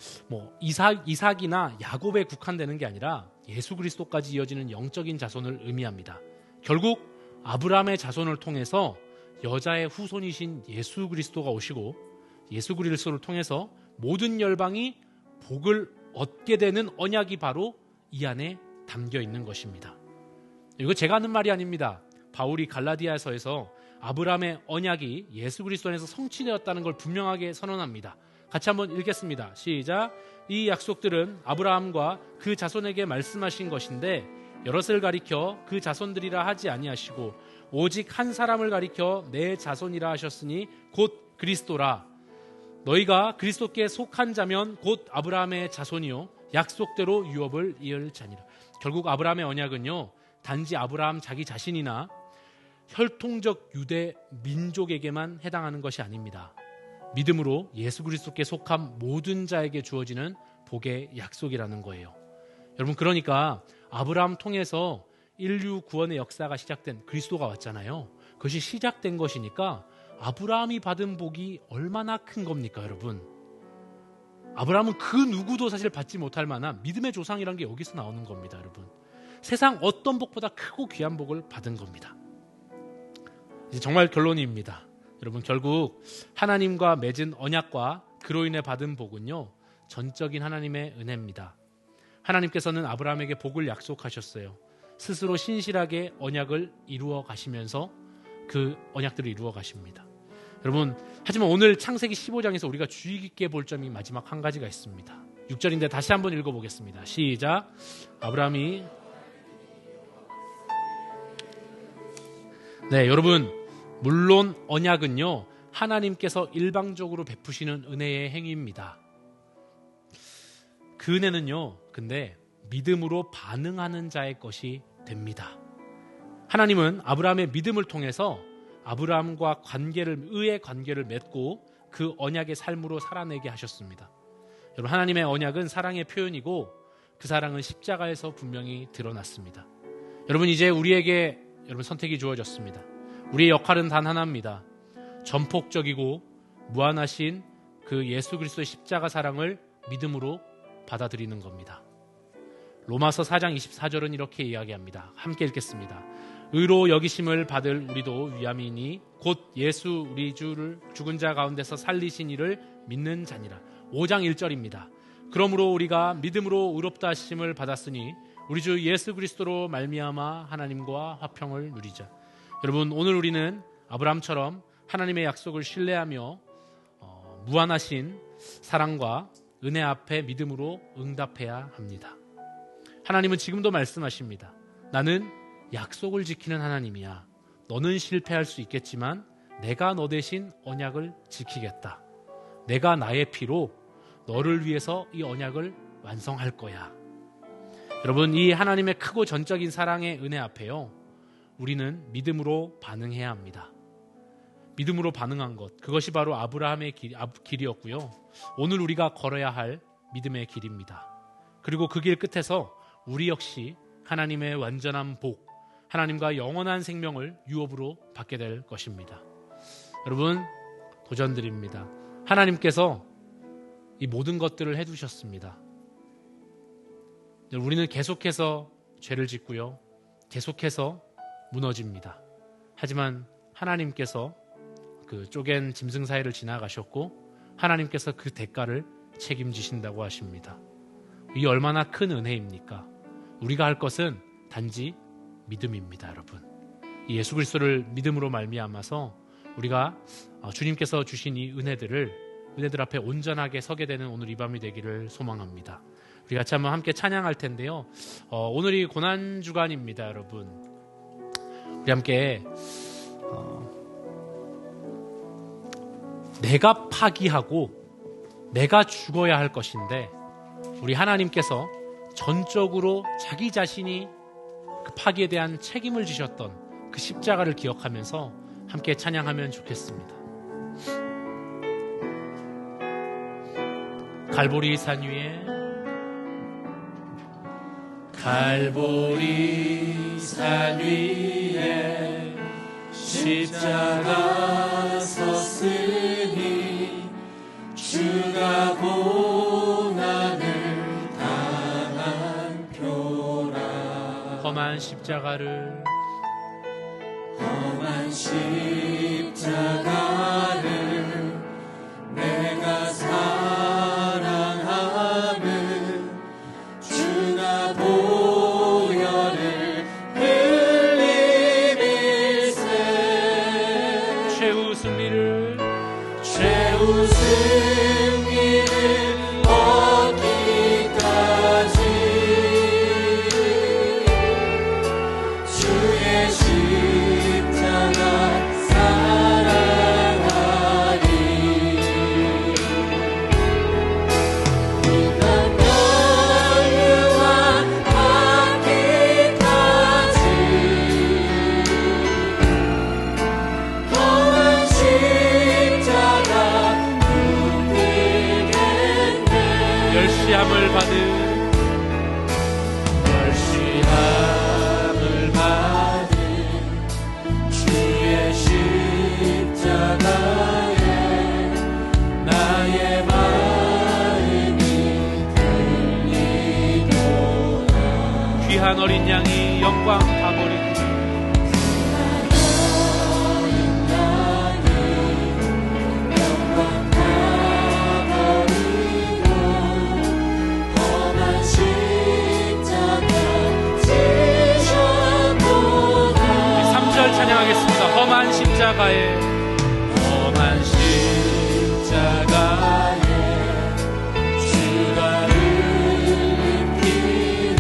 이삭이나 야곱에 국한되는 게 아니라 예수 그리스도까지 이어지는 영적인 자손을 의미합니다. 결국 아브라함의 자손을 통해서 여자의 후손이신 예수 그리스도가 오시고 예수 그리스도를 통해서 모든 열방이 복을 얻게 되는 언약이 바로 이 안에 담겨 있는 것입니다. 이거 제가 하는 말이 아닙니다. 바울이 갈라디아서에서 아브라함의 언약이 예수 그리스도 안에서 성취되었다는 걸 분명하게 선언합니다. 같이 한번 읽겠습니다. 시작. 이 약속들은 아브라함과 그 자손에게 말씀하신 것인데 여럿을 가리켜 그 자손들이라 하지 아니하시고 오직 한 사람을 가리켜 내 자손이라 하셨으니 곧 그리스도라. 너희가 그리스도께 속한 자면 곧 아브라함의 자손이요 약속대로 유업을 이을 자니라. 결국 아브라함의 언약은요, 단지 아브라함 자기 자신이나 혈통적 유대 민족에게만 해당하는 것이 아닙니다. 믿음으로 예수 그리스도께 속한 모든 자에게 주어지는 복의 약속이라는 거예요. 여러분, 그러니까 아브라함 통해서 인류 구원의 역사가 시작된 그리스도가 왔잖아요. 그것이 시작된 것이니까 아브라함이 받은 복이 얼마나 큰 겁니까, 여러분? 아브라함은 그 누구도 사실 받지 못할 만한 믿음의 조상이란 게 여기서 나오는 겁니다, 여러분. 세상 어떤 복보다 크고 귀한 복을 받은 겁니다. 이제 정말 결론입니다. 여러분, 결국 하나님과 맺은 언약과 그로 인해 받은 복은요, 전적인 하나님의 은혜입니다. 하나님께서는 아브라함에게 복을 약속하셨어요. 스스로 신실하게 언약을 이루어 가시면서 그 언약들을 이루어 가십니다. 여러분, 하지만 오늘 창세기 15장에서 우리가 주의 깊게 볼 점이 마지막 한 가지가 있습니다. 6절인데 다시 한번 읽어보겠습니다. 시작. 아브라함이 여러분, 물론 언약은요, 하나님께서 일방적으로 베푸시는 은혜의 행위입니다. 그 은혜는요, 근데 믿음으로 반응하는 자의 것이 됩니다. 하나님은 아브라함의 믿음을 통해서 아브라함과 의의 관계를 맺고 그 언약의 삶으로 살아내게 하셨습니다. 여러분, 하나님의 언약은 사랑의 표현이고 그 사랑은 십자가에서 분명히 드러났습니다. 여러분, 이제 우리에게 선택이 주어졌습니다. 우리의 역할은 단 하나입니다. 전폭적이고 무한하신 그 예수 그리스도의 십자가 사랑을 믿음으로 받아들이는 겁니다. 로마서 4장 24절은 이렇게 이야기합니다. 함께 읽겠습니다. 의로 여기심을 받을 우리도 위함이니 곧 예수 우리 주를 죽은 자 가운데서 살리신 이를 믿는 자니라. 5장 1절입니다. 그러므로 우리가 믿음으로 의롭다 하심을 받았으니 우리 주 예수 그리스도로 말미암아 하나님과 화평을 누리자. 여러분, 오늘 우리는 아브라함처럼 하나님의 약속을 신뢰하며 무한하신 사랑과 은혜 앞에 믿음으로 응답해야 합니다. 하나님은 지금도 말씀하십니다. 나는 약속을 지키는 하나님이야. 너는 실패할 수 있겠지만 내가 너 대신 언약을 지키겠다. 내가 나의 피로 너를 위해서 이 언약을 완성할 거야. 여러분, 이 하나님의 크고 전적인 사랑의 은혜 앞에요, 우리는 믿음으로 반응해야 합니다. 믿음으로 반응한 것, 그것이 바로 아브라함의 길이었고요. 오늘 우리가 걸어야 할 믿음의 길입니다. 그리고 그 길 끝에서 우리 역시 하나님의 완전한 복, 하나님과 영원한 생명을 유업으로 받게 될 것입니다. 여러분, 도전드립니다. 하나님께서 이 모든 것들을 해두셨습니다. 우리는 계속해서 죄를 짓고요. 계속해서 무너집니다. 하지만 하나님께서 그 쪼갠 짐승 사이를 지나가셨고 하나님께서 그 대가를 책임지신다고 하십니다. 이게 얼마나 큰 은혜입니까? 우리가 할 것은 단지 믿음입니다, 여러분. 이 예수 그리스도를 믿음으로 말미암아서 우리가 주님께서 주신 이 은혜들 앞에 온전하게 서게 되는 오늘 이 밤이 되기를 소망합니다. 우리 같이 한번 함께 찬양할 텐데요. 오늘이 고난주간입니다, 여러분. 우리 함께 내가 파기하고 내가 죽어야 할 것인데 우리 하나님께서 전적으로 자기 자신이 그 파기에 대한 책임을 지셨던 그 십자가를 기억하면서 함께 찬양하면 좋겠습니다. 갈보리 산 위에 갈보리 산 위에 십자가 섰으니 주가 고난을 당한 표라. 험한 십자가를 내가 사랑함은 주가 보혈을 흘리밀세. 최후 승리를 얻기까지 주의 십자가 사랑하리. 난 멸류관 받기까지 험한 십자가 붙들겠네. 열시함을 받은 주의 십자가에 나의 마음이 들리도다. 귀한 어린 양이 영광 다 버리고 험한 십자가 지셨도다. 3절 찬양하겠습니다. 험한 십자가에 주가 흘린 피를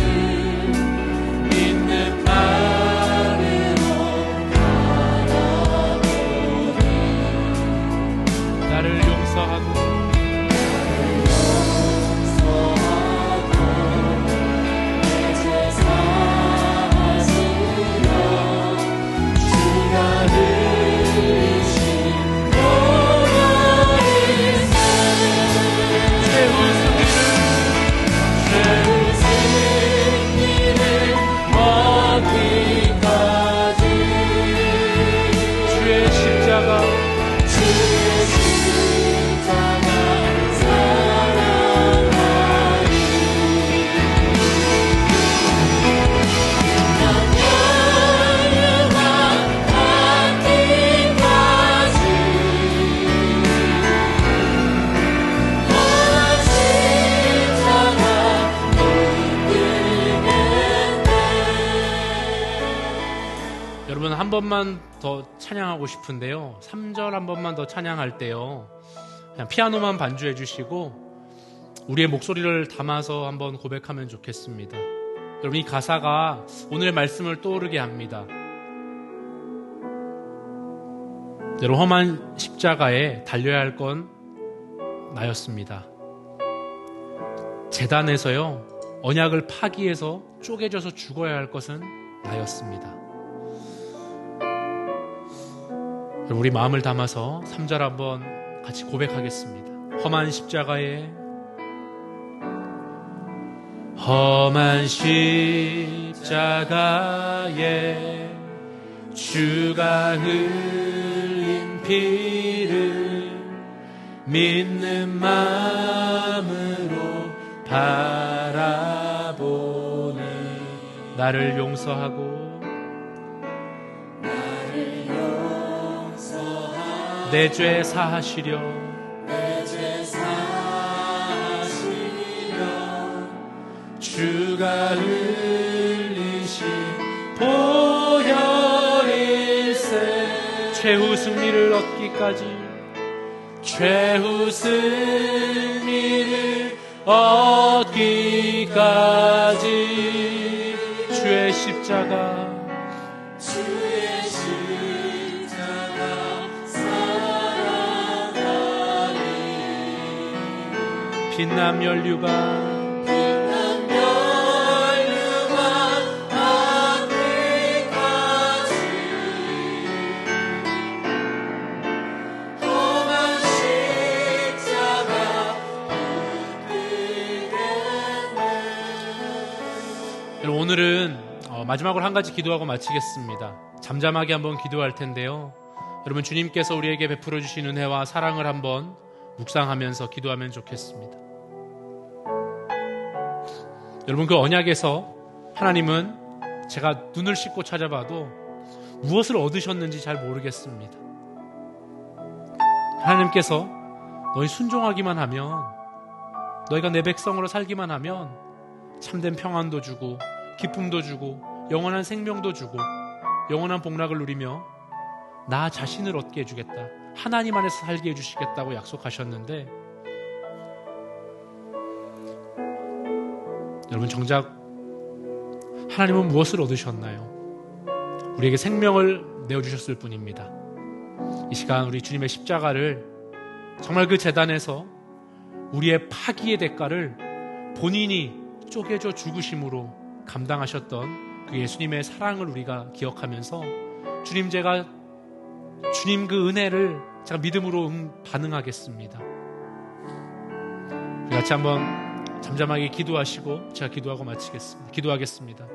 믿는 마음으로 바라보니 나를 용서하고 내 죄 사하시며 주가 흘리신 보혈일세. 최후 승리를 얻기까지 주의 십자가 사랑하리. 난 멸류관 받기까지 험한 십자가 붙들겠네. 여러분 한 번만 더 찬양하고 싶은데요. 3절 한 번만 더 찬양할 때요. 그냥 피아노만 반주해 주시고 우리의 목소리를 담아서 한번 고백하면 좋겠습니다. 여러분 이 가사가 오늘의 말씀을 떠오르게 합니다. 여러분 험한 십자가에 달려야 할 건 나였습니다. 제단에서요 언약을 파기해서 쪼개져서 죽어야 할 것은 나였습니다. 여러분 우리 마음을 담아서 3절 한번 같이 고백하겠습니다. 험한 십자가에 주가 흘린 피를 믿는 마음으로 바라보니 나를 용서하고 내 죄 사하시려 주가 흘리신 보혈일세 최후 승리를 얻기까지 최후 승리를 얻기까지 주의 십자가 빛남 연류가 오늘은 마지막으로 한 가지 기도하고 마치겠습니다. 잠잠하게 한번 기도할 텐데요. 여러분 주님께서 우리에게 베풀어 주신 은혜와 사랑을 한번 묵상하면서 기도하면 좋겠습니다. 여러분 그 언약에서 하나님은 제가 눈을 씻고 찾아봐도 무엇을 얻으셨는지 잘 모르겠습니다. 하나님께서 너희 순종하기만 하면 너희가 내 백성으로 살기만 하면 참된 평안도 주고 기쁨도 주고 영원한 생명도 주고 영원한 복락을 누리며 나 자신을 얻게 해주겠다. 하나님 안에서 살게 해주시겠다고 약속하셨는데 여러분 정작 하나님은 무엇을 얻으셨나요? 우리에게 생명을 내어주셨을 뿐입니다. 이 시간 우리 주님의 십자가를 정말 그 제단에서 우리의 파기의 대가를 본인이 쪼개져 죽으심으로 감당하셨던 그 예수님의 사랑을 우리가 기억하면서 주님 그 은혜를 제가 믿음으로 반응하겠습니다. 우리 같이 한번 잠잠하게 기도하시고 제가 기도하겠습니다.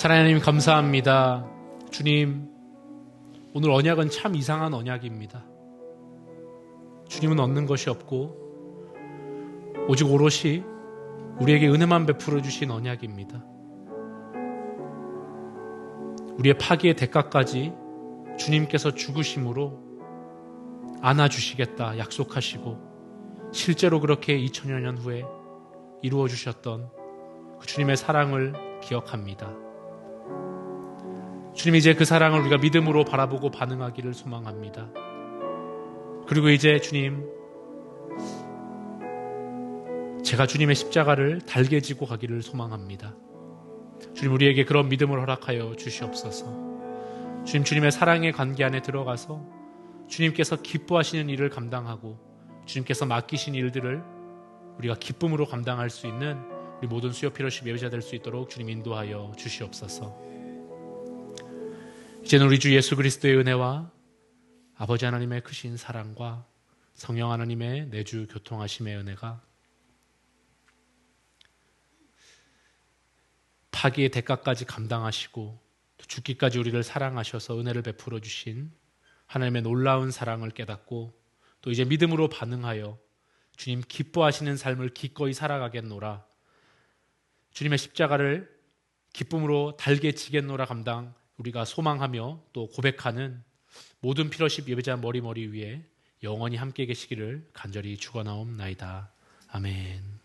사랑하는 하나님 감사합니다. 주님, 오늘 언약은 참 이상한 언약입니다. 주님은 얻는 것이 없고 오직 오롯이 우리에게 은혜만 베풀어 주신 언약입니다. 우리의 파기의 대가까지 주님께서 죽으심으로 안아주시겠다 약속하시고 실제로 그렇게 2000여 년 후에 이루어 주셨던 그 주님의 사랑을 기억합니다. 주님, 이제 그 사랑을 우리가 믿음으로 바라보고 반응하기를 소망합니다. 그리고 이제 주님, 제가 주님의 십자가를 달게 지고 가기를 소망합니다. 주님, 우리에게 그런 믿음을 허락하여 주시옵소서. 주님, 주님의 사랑의 관계 안에 들어가서 주님께서 기뻐하시는 일을 감당하고 주님께서 맡기신 일들을 우리가 기쁨으로 감당할 수 있는 우리 모든 수요 피로십 예배자 될 수 있도록 주님 인도하여 주시옵소서. 이제는 우리 주 예수 그리스도의 은혜와 아버지 하나님의 크신 사랑과 성령 하나님의 내주 교통하심의 은혜가 파기의 대가까지 감당하시고 또 죽기까지 우리를 사랑하셔서 은혜를 베풀어 주신 하나님의 놀라운 사랑을 깨닫고 또 이제 믿음으로 반응하여 주님 기뻐하시는 삶을 기꺼이 살아가겠노라. 주님의 십자가를 기쁨으로 달게 지겠노라 감당 우리가 소망하며 또 고백하는 모든 피러십 예배자 머리 위에 영원히 함께 계시기를 간절히 축원하옵나이다. 아멘.